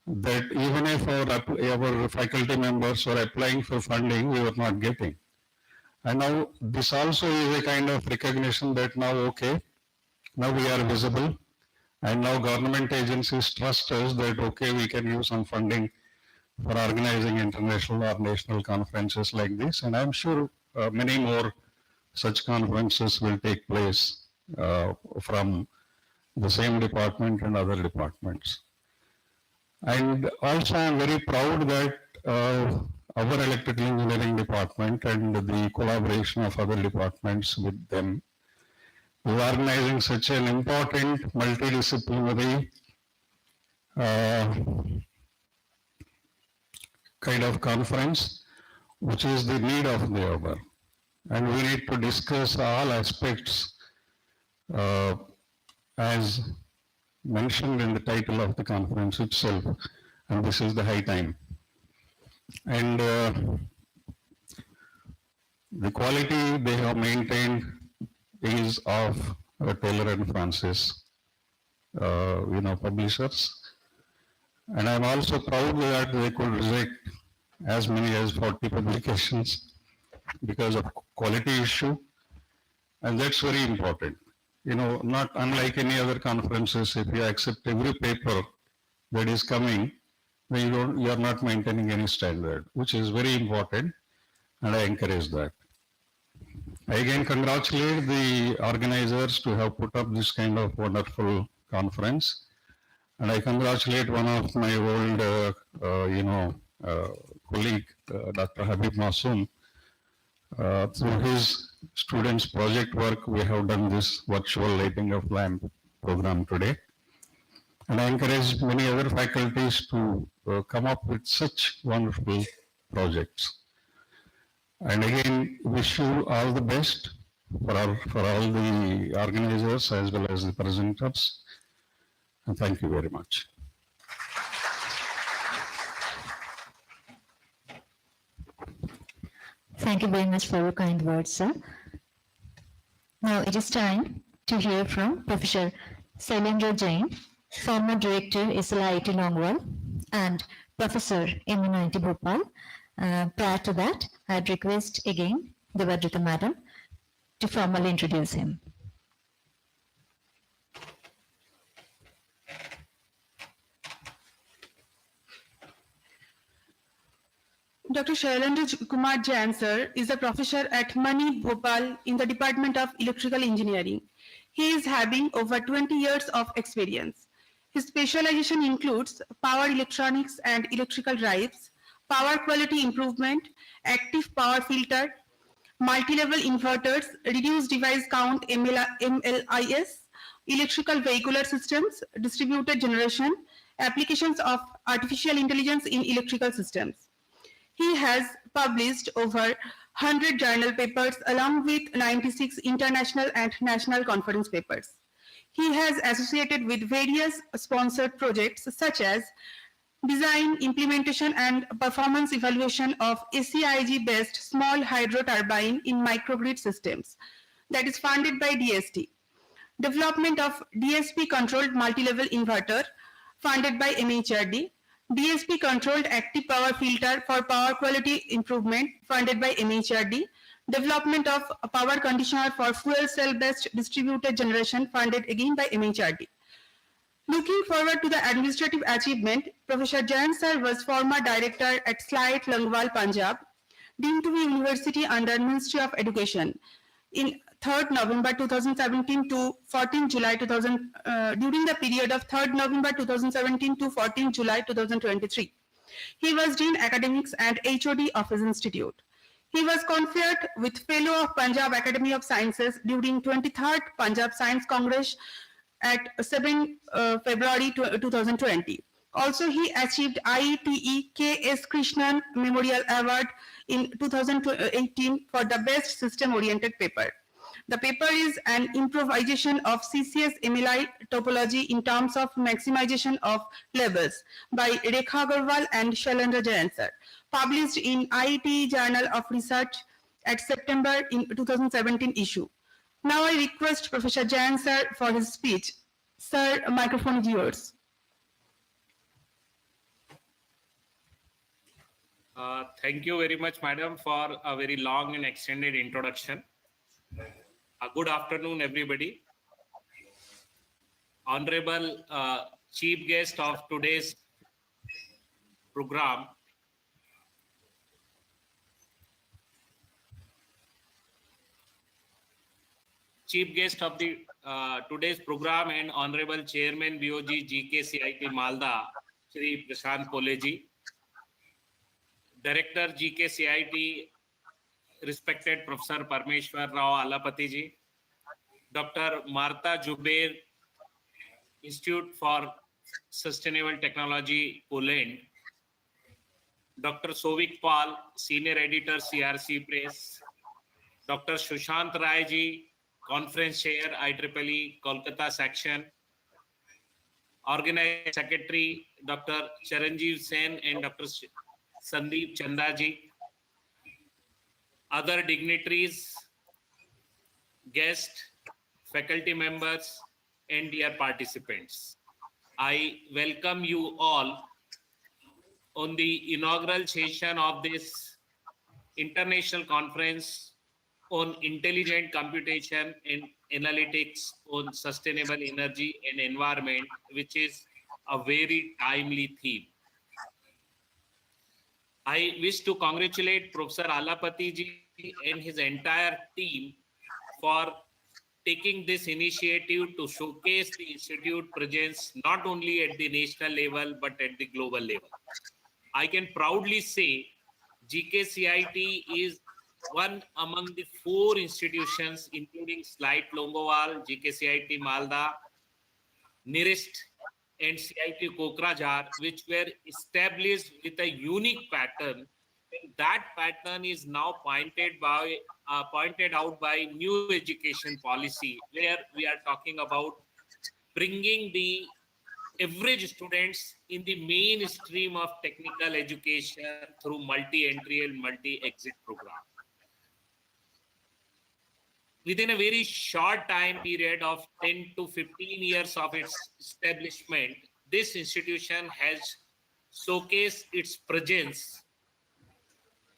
[SPEAKER 3] that even if our faculty members were applying for funding, we were not getting. And now this also is a kind of recognition that now, okay, now we are visible and now government agencies trust us that, okay, we can use some funding for organizing international or national conferences like this. And I'm sure many more such conferences will take place from the same department and other departments. And also I'm very proud that our electrical engineering department and the collaboration of other departments with them is organizing such an important multidisciplinary kind of conference, which is the need of the hour. And we need to discuss all aspects as mentioned in the title of the conference itself, and this is the high time. And the quality they have maintained is of Taylor and Francis, publishers. And I'm also proud that they could reject as many as 40 publications because of quality issue, and that's very important. Not unlike any other conferences, if you accept every paper that is coming, then you are not maintaining any standard, which is very important, and I encourage that. I again congratulate the organizers to have put up this kind of wonderful conference, and I congratulate one of my old, colleague, Dr. Habib Masoom. Through his students' project work, we have done this virtual lighting of lamp program today. And I encourage many other faculties to come up with such wonderful projects. And again, wish you all the best for all the organizers as well as the presenters. And thank you very much.
[SPEAKER 1] Thank you very much for your kind words, sir. Now it is time to hear from Professor Sailendra Jain, former Director, ICICASEE Longwall, and Professor M90 Bhopal. Prior to that, I'd request again Devadrita Madam to formally introduce him.
[SPEAKER 5] Dr. Shailendra Kumar Jain, sir, is a professor at Mani Bhopal in the Department of Electrical Engineering. He is having over 20 years of experience. His specialization includes power electronics and electrical drives, power quality improvement, active power filter, multi-level inverters, reduced device count MLIS, electrical vehicular systems, distributed generation, applications of artificial intelligence in electrical systems. He has published over 100 journal papers along with 96 international and national conference papers. He has associated with various sponsored projects such as design, implementation and performance evaluation of ACIG-based small hydro turbine in microgrid systems that is funded by DST. Development of DSP-controlled multi-level inverter funded by MHRD. DSP-controlled active power filter for power quality improvement funded by MHRD, development of a power conditioner for fuel cell-based distributed generation funded again by MHRD. Looking forward to the administrative achievement, Professor Jain sir was former director at SLIGHT Longwall, Punjab, deemed to be university under Ministry of Education in 3rd November 2017 to 14 July 2000, during the period of 3rd November 2017 to 14 July 2023. He was Dean Academics and HOD of his institute. He was conferred with Fellow of Punjab Academy of Sciences during 23rd Punjab Science Congress at 7 February 2020. Also, he achieved IETE K.S. Krishnan Memorial Award in 2018 for the Best System-Oriented Paper. The paper is an improvisation of CCS MLI topology in terms of maximization of levels by Rekha Agarwal and Shailendra Jain sir, published in IIT Journal of Research at September in 2017 issue. Now I request Professor Jain sir for his speech. Sir, microphone is yours.
[SPEAKER 9] Thank you very much, madam, for a very long and extended introduction. Good afternoon, everybody. Honorable chief guest of today's program, chief guest of the today's program and honorable chairman BOG GKCIET Malda, Shri Prashant Poleji, director GKCIET, respected Professor Parmeshwar Rao Alapati ji, Dr. Martha Jubair, Institute for Sustainable Technology, Poland, Dr. Sovik Pal, Senior Editor, CRC Press, Dr. Sushant Rai ji, Conference Chair, IEEE, Kolkata Section, Organizing Secretary, Dr. Charanjeev Sen and Dr. Sandeep Chanda ji, other dignitaries, guests, faculty members, and dear participants. I welcome you all on the inaugural session of this international conference on intelligent computation and analytics on sustainable energy and environment, which is a very timely theme. I wish to congratulate Professor Alapati ji and his entire team for taking this initiative to showcase the institute presence not only at the national level but at the global level. I can proudly say GKCIET is one among the 4 institutions, including SLITE Longowal, GKCIET Malda, NIRIST, and CIT Kokrajhar, which were established with a unique pattern. And that pattern is now pointed out by new education policy, where we are talking about bringing the average students in the mainstream of technical education through multi-entry and multi-exit program. Within a very short time period of 10 to 15 years of its establishment, this institution has showcased its presence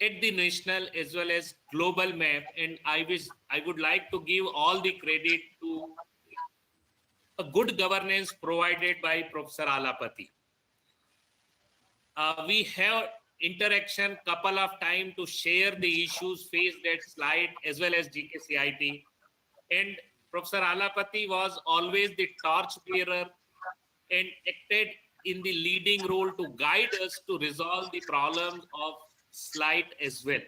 [SPEAKER 9] at the national as well as global map, and I would like to give all the credit to a good governance provided by Professor Alapati. We have interaction couple of times to share the issues faced at SLIDE as well as GKCIET, and Professor Alapati was always the torch bearer and acted in the leading role to guide us to resolve the problems of SLIDE as well.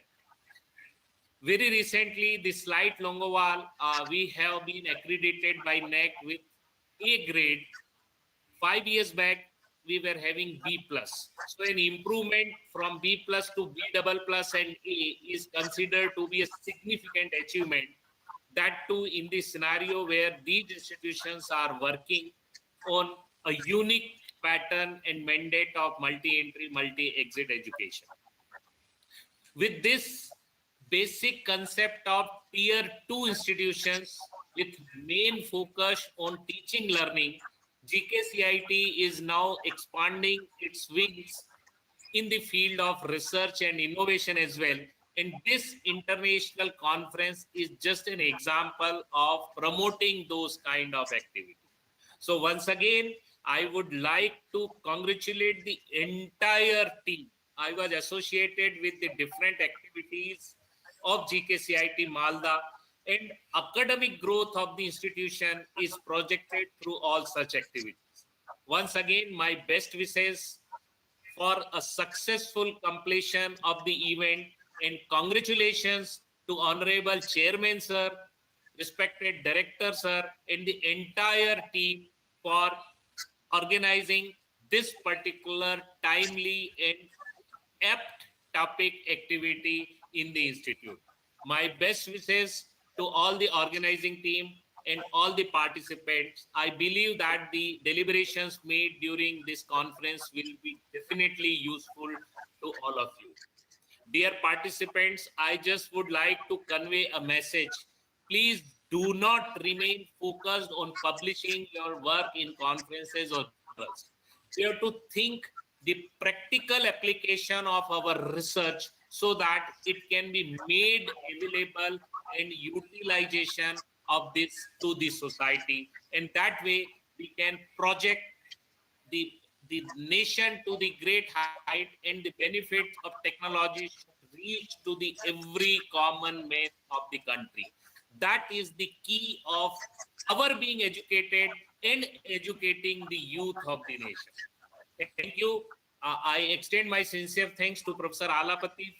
[SPEAKER 9] Very recently, the SLIDE Longowal, we have been accredited by NAC with A grade. 5 years back, we were having B+. So an improvement from B+ to B++ and A is considered to be a significant achievement. That too in the scenario where these institutions are working on a unique pattern and mandate of multi-entry, multi-exit education. With this basic concept of tier 2 institutions with main focus on teaching learning, GKCIET is now expanding its wings in the field of research and innovation as well. And this international conference is just an example of promoting those kind of activities. So once again, I would like to congratulate the entire team. I was associated with the different activities of GKCIET Malda, and academic growth of the institution is projected through all such activities. Once again, my best wishes for a successful completion of the event, and congratulations to Honorable Chairman Sir, respected Director Sir, and the entire team for organizing this particular timely and apt topic activity in the institute. My best wishes to all the organizing team and all the participants. I believe that the deliberations made during this conference will be definitely useful to all of you. Dear participants, I just would like to convey a message. Please do not remain focused on publishing your work in conferences or journals. We have to think the practical application of our research so that it can be made available and utilization of this to the society. And that way we can project the nation to the great height, and the benefits of technology should reach to the every common man of the country. That is the key of our being educated and educating the youth of the nation. Thank you. I extend my sincere thanks to Professor Alapati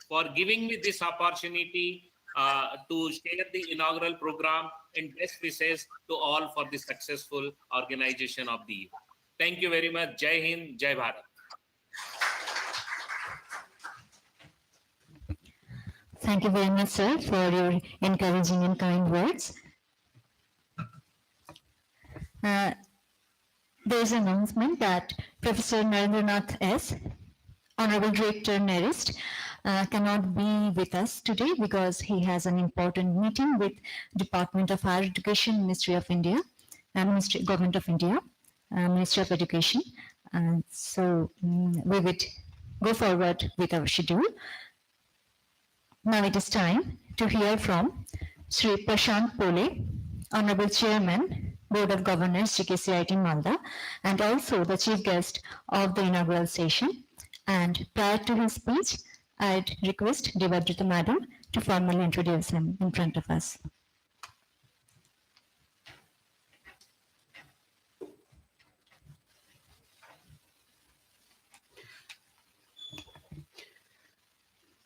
[SPEAKER 9] for giving me this opportunity to share the inaugural program, and best wishes to all for the successful organization of the event. Thank you very much. Jai Hind, Jai Bharat.
[SPEAKER 1] Thank you very much, sir, for your encouraging and kind words. There is an announcement that Professor Narendranath S., Honorable Director NERIST, cannot be with us today because he has an important meeting with Department of Higher Education, Ministry of India, Government of India, Ministry of Education. So we would go forward with our schedule. Now it is time to hear from Sri Prashant Pole, Honorable Chairman, Board of Governors, GKCIET Malda, and also the chief guest of the inaugural session. And prior to his speech, I'd request Devadrita Madam to formally introduce him in front of us.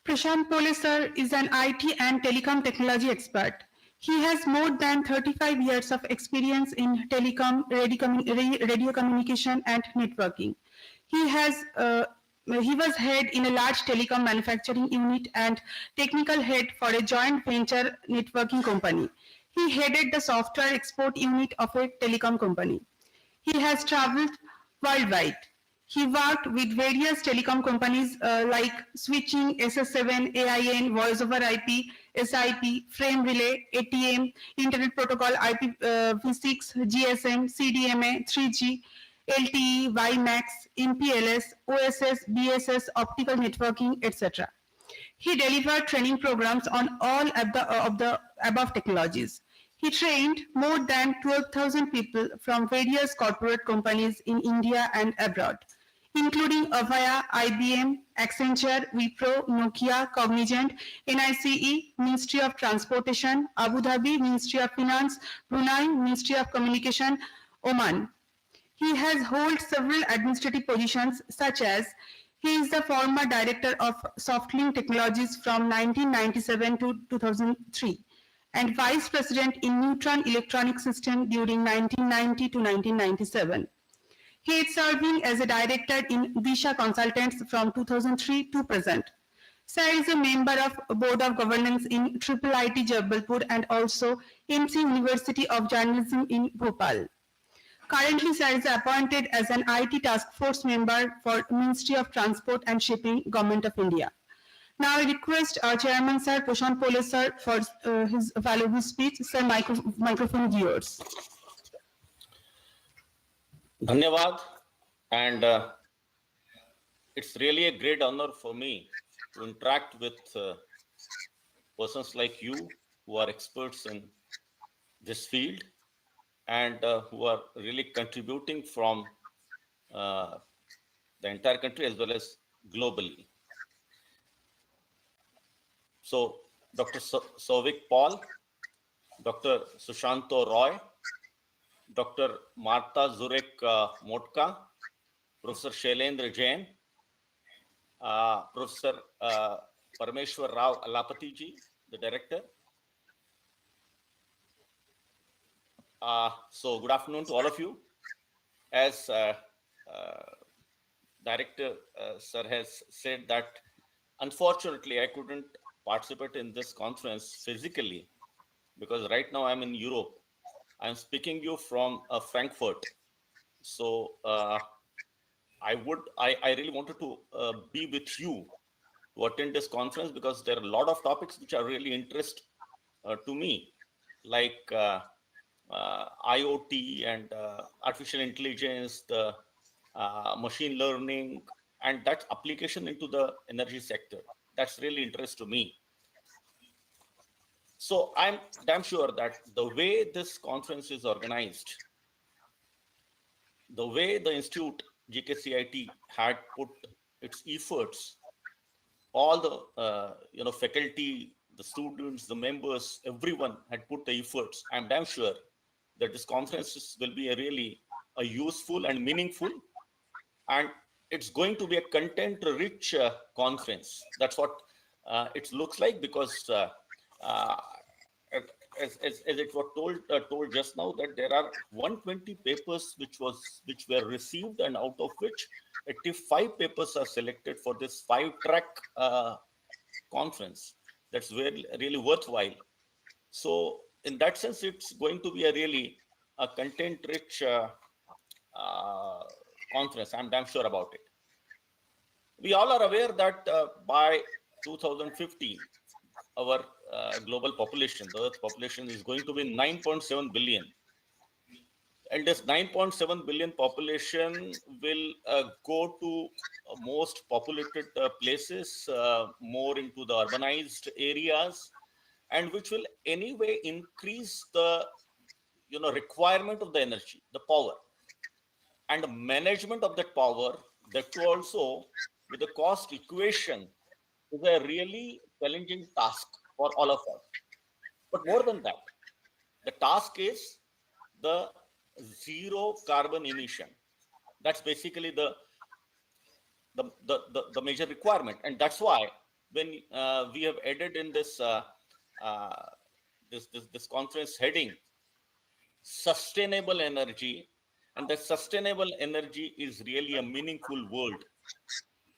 [SPEAKER 5] Prashant Pole sir is an IT and telecom technology expert. He has more than 35 years of experience in telecom, radio communication and networking. He was head in a large telecom manufacturing unit and technical head for a joint venture networking company. He headed the software export unit of a telecom company. He has traveled worldwide. He worked with various telecom companies like Switching, SS7, AIN, Voice over IP, SIP, Frame Relay, ATM, Internet Protocol, IPv6, GSM, CDMA, 3G, LTE, WiMAX, MPLS, OSS, BSS, optical networking, etc. He delivered training programs on all of the above technologies. He trained more than 12,000 people from various corporate companies in India and abroad, including Avaya, IBM, Accenture, Wipro, Nokia, Cognizant, NICE, Ministry of Transportation, Abu Dhabi, Ministry of Finance, Brunei, Ministry of Communication, Oman. He has held several administrative positions such as he is the former director of Softlink Technologies from 1997 to 2003 and vice president in Neutron Electronic System during 1990 to 1997. He is serving as a director in Disha Consultants from 2003 to present. Sir is a member of Board of Governance in IIIT Jabalpur and also MC University of Journalism in Bhopal. Currently, Sir is appointed as an IT Task Force member for Ministry of Transport and Shipping, Government of India. Now I request our Chairman Sir, Prashant Pole sir, for his valuable speech. Sir, microphone is yours.
[SPEAKER 2] Dhanyavad, and it's really a great honor for me to interact with persons like you who are experts in this field and who are really contributing from the entire country as well as globally. So, Dr. Souvik Paul, Dr. Sushanto Roy, Dr. Marta Zurek Motka, Professor Shailendra Jain, Professor Parameshwar Rao Alapati ji, the director. So good afternoon to all of you. As director sir has said that unfortunately I couldn't participate in this conference physically, because right now I'm in Europe. I'm speaking you from Frankfurt. So I really wanted to be with you to attend this conference because there are a lot of topics which are really interest to me, like IoT and artificial intelligence, the machine learning, and that application into the energy sector. That's really interest to me. So I'm damn sure that the way this conference is organized, the way the institute GKCIET had put its efforts, all the faculty, the students, the members, everyone had put the efforts. I'm damn sure that this conference will be a useful and meaningful, and it's going to be a content-rich conference. That's what it looks like, because as it was told just now, that there are 120 papers which were received, and out of which 85 papers are selected for this 5-track conference. That's really worthwhile. So in that sense, it's going to be a content-rich conference. I'm damn sure about it. We all are aware that by 2050, our global population, the Earth population, is going to be 9.7 billion. And this 9.7 billion population will go to most populated places, more into the urbanized areas, and which will anyway increase the requirement of the energy, the power, and the management of that power. That too also with the cost equation is a really challenging task for all of us. But more than that, the task is the zero carbon emission. That's basically the major requirement, and that's why when we have added in this this conference heading, sustainable energy, and the sustainable energy is really a meaningful word,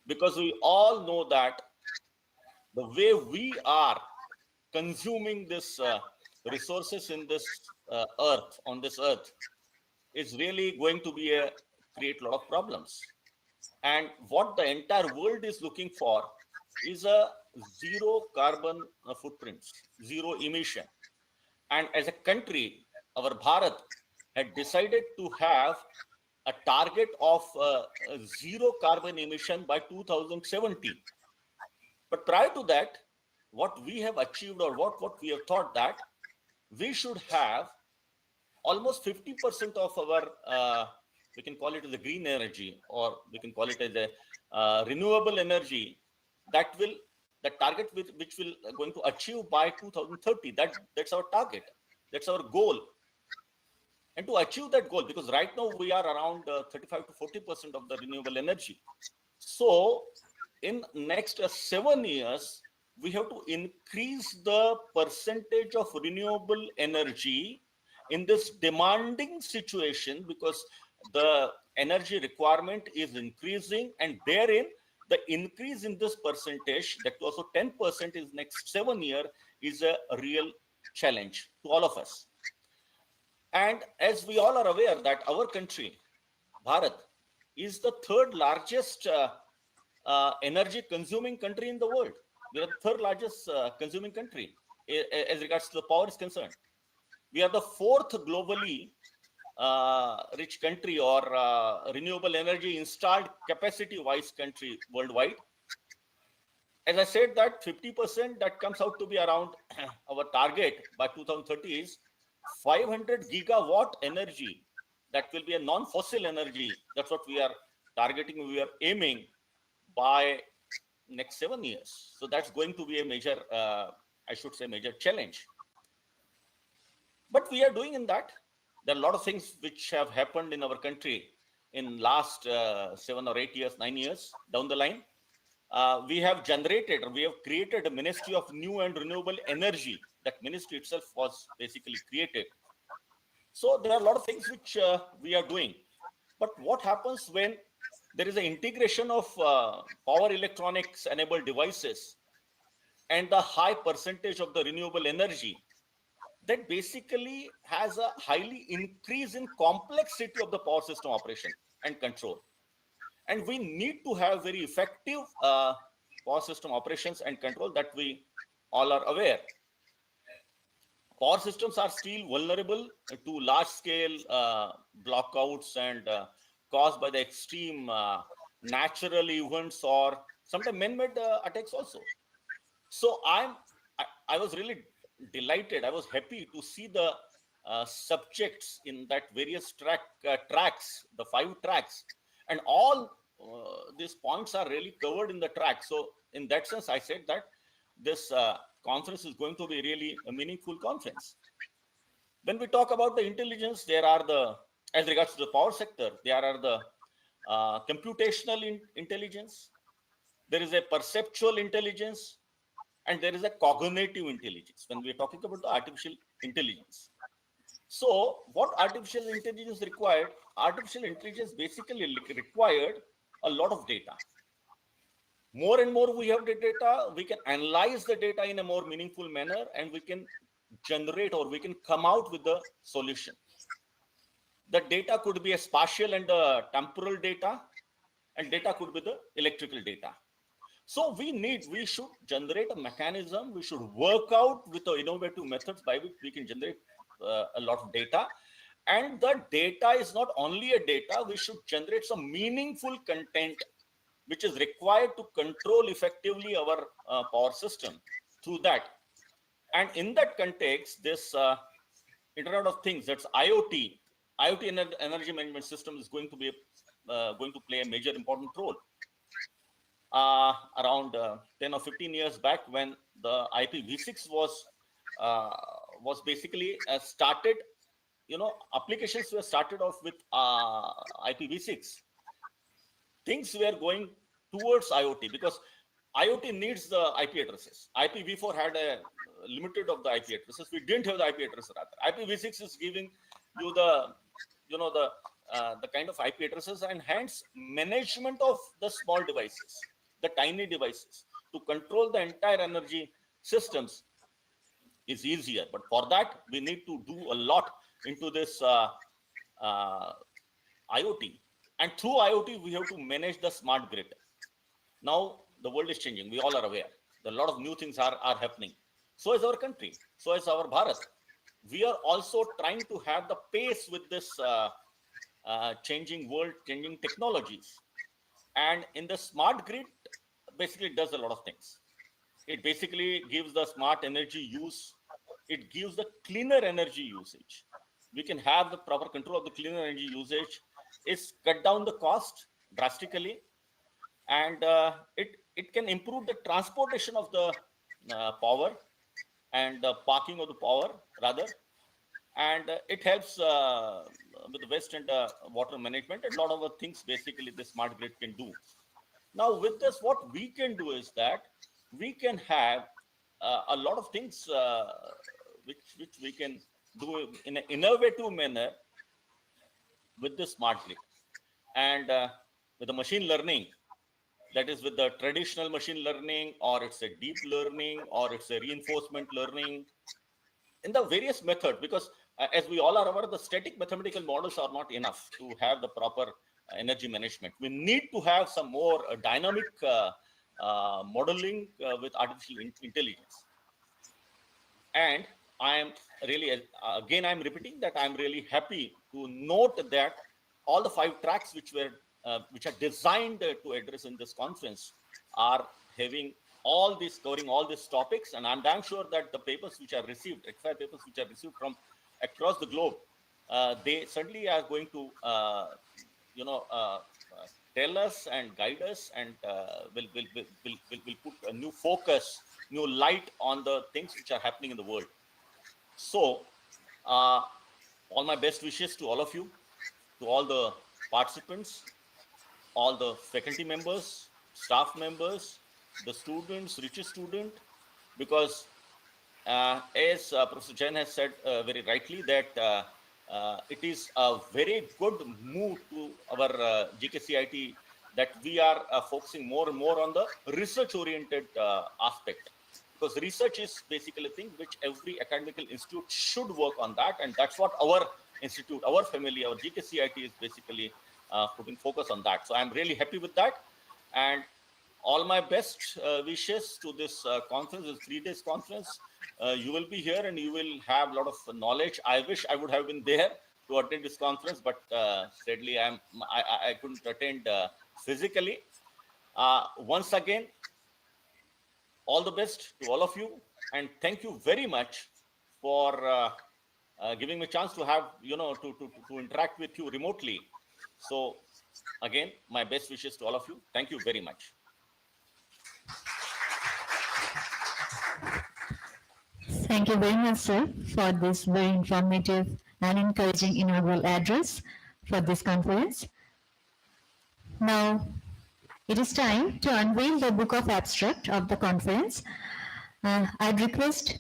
[SPEAKER 2] because we all know that the way we are consuming this resources in this earth, on this earth, is really going to be create a lot of problems. And what the entire world is looking for is a zero carbon footprints, zero emission. And as a country, our Bharat had decided to have a target of zero carbon emission by 2070. But prior to that, what we have achieved, or what we have thought, that we should have almost 50% of our, we can call it as a green energy, or we can call it as a renewable energy, the target which will going to achieve by 2030. That's our target. That's our goal. And to achieve that goal, because right now we are around 35 to 40% of the renewable energy. So in next 7 years, we have to increase the percentage of renewable energy in this demanding situation, because the energy requirement is increasing, and therein the increase in this percentage, that also 10% is next 7 years, is a real challenge to all of us. And as we all are aware that our country, Bharat, is the third largest energy consuming country in the world. We are the third largest consuming country as regards to the power is concerned. We are the fourth globally rich country, or renewable energy installed capacity wise country worldwide. As I said, that 50% that comes out to be around our target by 2030 is 500 gigawatt energy. That will be a non-fossil energy. That's what we are targeting, we are aiming by next 7 years. So that's going to be a major, I should say, major challenge. But we are doing in that. There are a lot of things which have happened in our country in last 7 or 8 years, 9 years down the line. We have created a Ministry of New and Renewable Energy. That ministry itself was basically created. So there are a lot of things which we are doing. But what happens when there is an integration of power electronics enabled devices and the high percentage of the renewable energy? that basically has a highly increase in complexity of the power system operation and control. And we need to have very effective power system operations and control that we all are aware. Power systems are still vulnerable to large scale blockouts and caused by the extreme natural events or sometimes man-made attacks also. So I was really delighted. I was happy to see the subjects in that various tracks, the 5 tracks, and all these points are really covered in the track. So in that sense, I said that this conference is going to be really a meaningful conference. When we talk about the intelligence, there are the, as regards to the power sector, there are the computational intelligence, there is a perceptual intelligence, and there is a cognitive intelligence when we are talking about the artificial intelligence. So what artificial intelligence required? Artificial intelligence basically required a lot of data. More and more we have the data, we can analyze the data in a more meaningful manner, and we can generate or we can come out with the solution. The data could be a spatial and temporal data, and data could be the electrical data. So we should generate a mechanism, we should work out with the innovative methods by which we can generate a lot of data. And the data is not only a data, we should generate some meaningful content which is required to control effectively our power system through that. And in that context, this Internet of Things, that's IoT energy management system is going to be going to play a major important role. Around 10 or 15 years back, when the IPv6 was basically started, applications were started off with IPv6. Things were going towards IoT because IoT needs the IP addresses. IPv4 had a limited of the IP addresses. We didn't have the IP address rather. IPv6 is giving you the kind of IP addresses, and hence management of the small devices, the tiny devices, to control the entire energy systems is easier. But for that, we need to do a lot into this IoT. And through IoT, we have to manage the smart grid. Now, the world is changing. We all are aware. A lot of new things are happening. So is our country. So is our Bharat. We are also trying to have the pace with this changing world, changing technologies. And in the smart grid, basically it does a lot of things. It basically gives the smart energy use. It gives the cleaner energy usage. We can have the proper control of the cleaner energy usage. It's cut down the cost drastically. And it can improve the transportation of the power and the parking of the power rather. And it helps with the waste and water management and a lot of other things basically the smart grid can do. Now with this, what we can do is that we can have a lot of things which we can do in an innovative manner with the smart grid. And with the machine learning, that is with the traditional machine learning, or it's a deep learning, or it's a reinforcement learning, in the various methods, because as we all are aware, the static mathematical models are not enough to have the proper energy management. We need to have some more dynamic modeling with artificial intelligence. And I am really, again, I'm repeating that I'm really happy to note that all the 5 tracks which are designed to address in this conference are having all this, covering all these topics. And I'm damn sure that the papers which are received, extra papers which are received from across the globe, they certainly are going to, tell us and guide us, and will put a new focus, new light on the things which are happening in the world. So, all my best wishes to all of you, to all the participants, all the faculty members, staff members, the students, richest student, because as Professor Jain has said very rightly that it is a very good move to our GKCIET that we are focusing more and more on the research-oriented aspect. because research is basically a thing which every academic institute should work on that, and that's what our institute, our family, our GKCIET is basically putting focus on that. So I'm really happy with that, and all my best wishes to this conference, this 3 days conference. You will be here and you will have a lot of knowledge. I wish I would have been there to attend this conference, but sadly I couldn't attend physically. Once again, all the best to all of you, and thank you very much for giving me a chance to have, to interact with you remotely. So again, my best wishes to all of you. Thank you very much.
[SPEAKER 1] Thank you very much, sir, for this very informative and encouraging inaugural address for this conference. Now, it is time to unveil the book of abstract of the conference. I'd request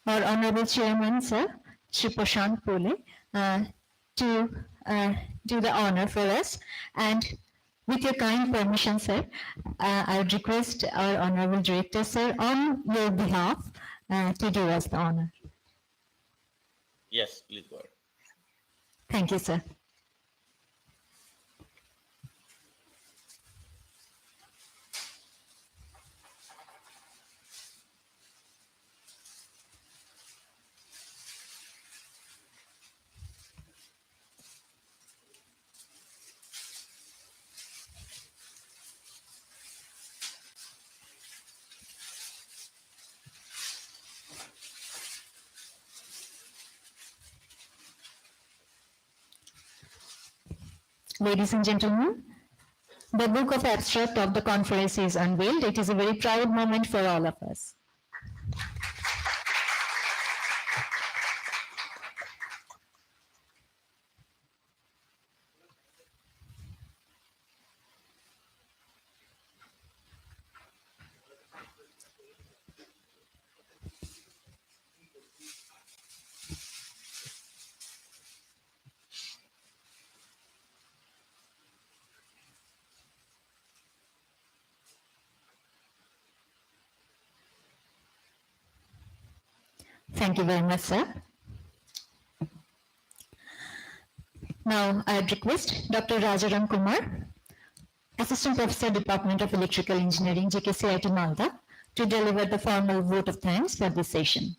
[SPEAKER 1] our Honorable Chairman, sir, Shri Prashant Pole, to do the honor for us. And with your kind permission, sir, I would request our Honorable Director, sir, on your behalf, to do us the honor.
[SPEAKER 2] Yes, please go ahead.
[SPEAKER 1] Thank you, sir. Ladies and gentlemen, the book of abstract of the conference is unveiled. It is a very proud moment for all of us. Thank you very much, sir. Now, I request Dr. Rajaram Kumar, Assistant Professor, Department of Electrical Engineering, GKCIET Malda, to deliver the formal vote of thanks for this session.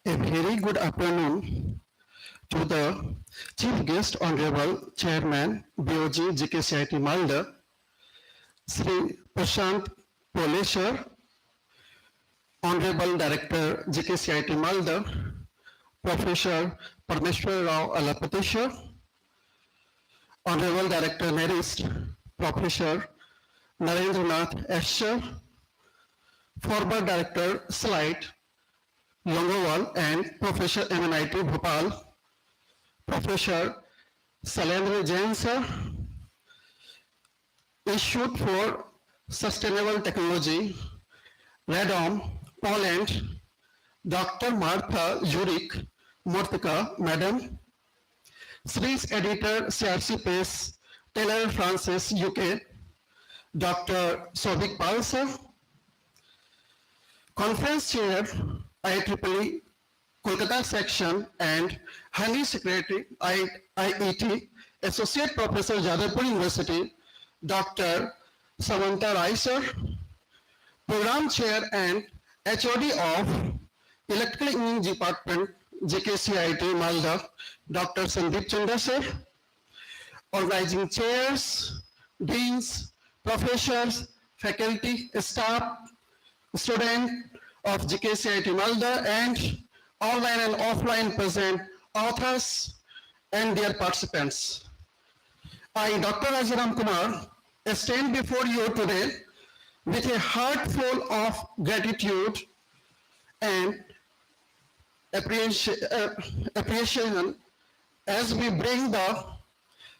[SPEAKER 3] A very good afternoon to the Chief Guest Honorable Chairman BOG GKCIET Malda, Sri Prashant Pole sir, Honorable Director GKCIET Malda, Professor Parmeshwar Rao Alapati sir, Honorable Director Narist, Professor Narendranath S sir, former Director Slide Longowal and Professor MNIT Bhopal, Professor Salendra Jain sir, Institute for Sustainable Technology, Radom, Poland, Dr. Martha Jurek Mortka, Madam, Sri's Editor CRC Press, Taylor Francis, UK, Dr. Sobhik Pal sir, Conference Chair, IEEE Kolkata Section and Honey Secretary, IET, Associate Professor, Jadavpur University, Dr. Samantha Rai sir, Program Chair and HOD of Electrical Engineering Department, GKCIET Malda, Dr. Sandeep Chanda sir, Organizing Chairs, Deans, Professors, Faculty, Staff, Students of GKCIET Malda, and online and offline present authors and their participants. I, Dr. Rajaram Kumar, stand before you today with a heart full of gratitude and appreciation as we bring the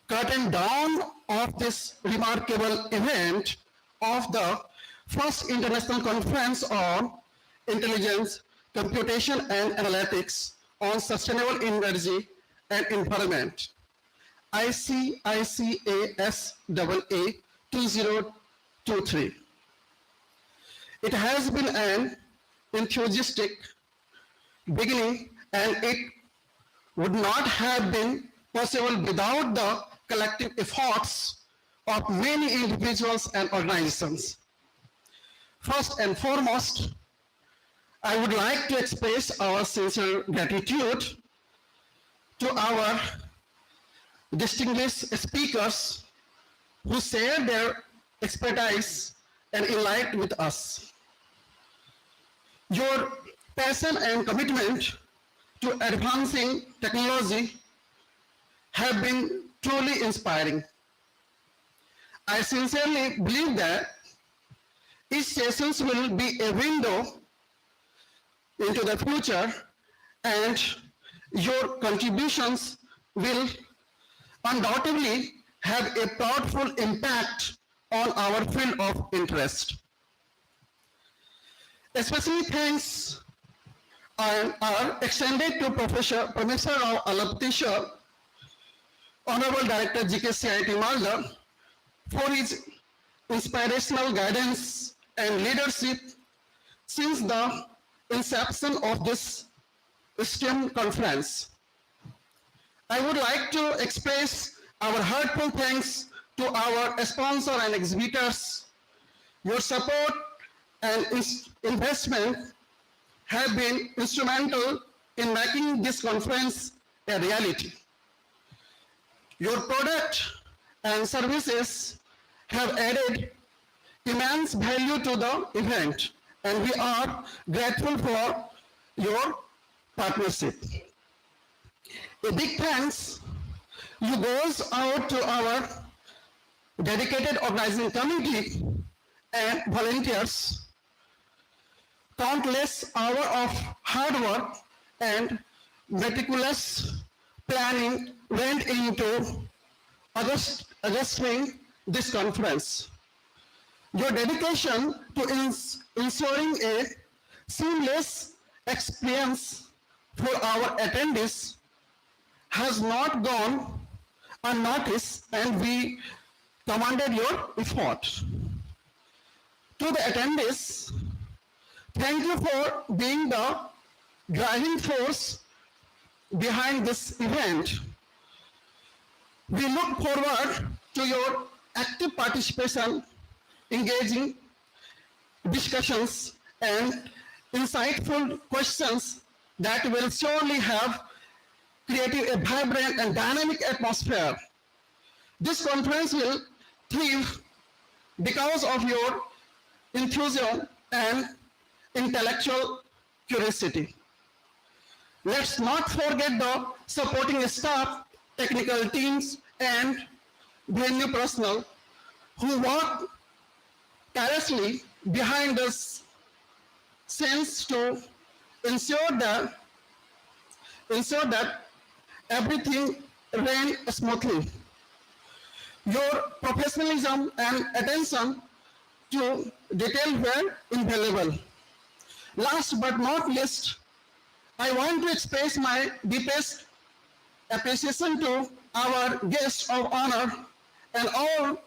[SPEAKER 3] curtain down of this remarkable event of the first international conference on intelligence, computation and analytics on sustainable energy and environment, ICICASEE 2023. It has been an enthusiastic beginning, and it would not have been possible without the collective efforts of many individuals and organizations. First and foremost, I would like to express our sincere gratitude to our distinguished speakers who share their expertise and enlighten with us. Your passion and commitment to advancing technology have been truly inspiring. I sincerely believe that each session will be a window into the future, and your contributions will undoubtedly have a powerful impact on our field of interest. Especially thanks are extended to Professor Rao Alapati, Honorable Director GKCIET Malda, for his inspirational guidance and leadership since the inception of this STEM conference. I would like to express our heartfelt thanks to our sponsor and exhibitors. Your support and investment have been instrumental in making this conference a reality. Your product and services have added immense value to the event, and we are grateful for your partnership. A big thanks goes out to our dedicated organizing committee and volunteers. Countless hours of hard work and meticulous planning went into adjusting this conference. Your dedication to ensuring a seamless experience for our attendees has not gone unnoticed, and we commended your effort. To the attendees, thank you for being the driving force behind this event. We look forward to your active participation, engaging discussions, and insightful questions that will surely have created a vibrant and dynamic atmosphere. This conference will thrive because of your enthusiasm and intellectual curiosity. Let's not forget the supporting staff, technical teams, and venue personnel who work tirelessly behind the scenes to ensure that everything ran smoothly. Your professionalism and attention to detail were invaluable. Last but not least, I want to express my deepest appreciation to our guests of honor and all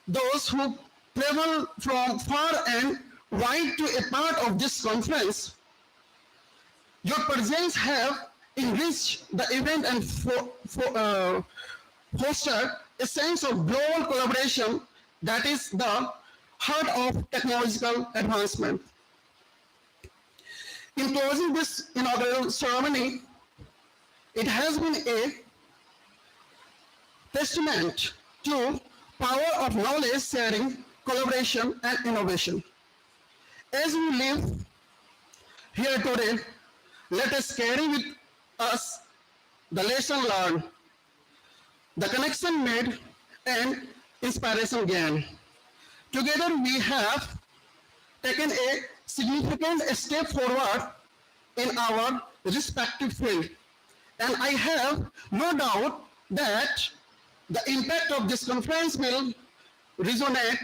[SPEAKER 3] those who travel from far and wide to a part of this conference. Your presence have enriched the event and fostered a sense of global collaboration that is the heart of technological advancement. In closing this inaugural ceremony, it has been a testament to power of knowledge sharing, collaboration, and innovation. As we live here today, let us carry with us the lesson learned, the connection made, and inspiration gained. Together we have taken a significant step forward in our respective field, and I have no doubt that the impact of this conference will resonate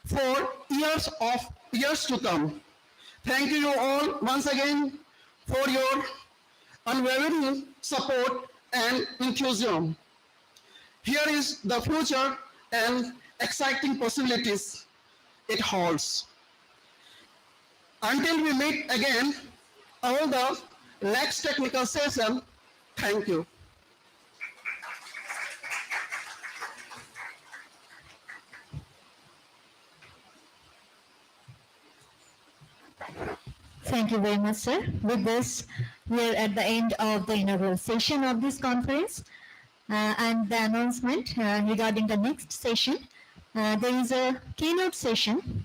[SPEAKER 3] for years to come. Thank you all once again for your unwavering support and enthusiasm. Here is the future and exciting possibilities it holds. Until we meet again, all the next technical session, thank you.
[SPEAKER 1] Thank you very much, sir. With this, we are at the end of the inaugural session of this conference. And the announcement regarding the next session. There is a keynote session.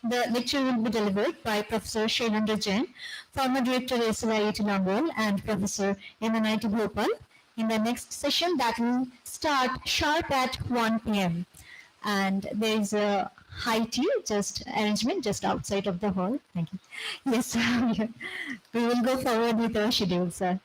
[SPEAKER 1] The lecture will be delivered by Professor Shailendra Jain, former Director ICICASEE Nambol, and Professor MNIT Bhopal in the next session that will start sharp at 1 p.m. And there is a high tea arrangement just outside of the hall. Thank you. Yes, sir. We will go forward with our schedule, sir.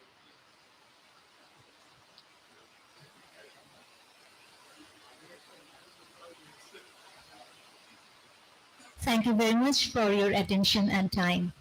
[SPEAKER 1] Thank you very much for your attention and time.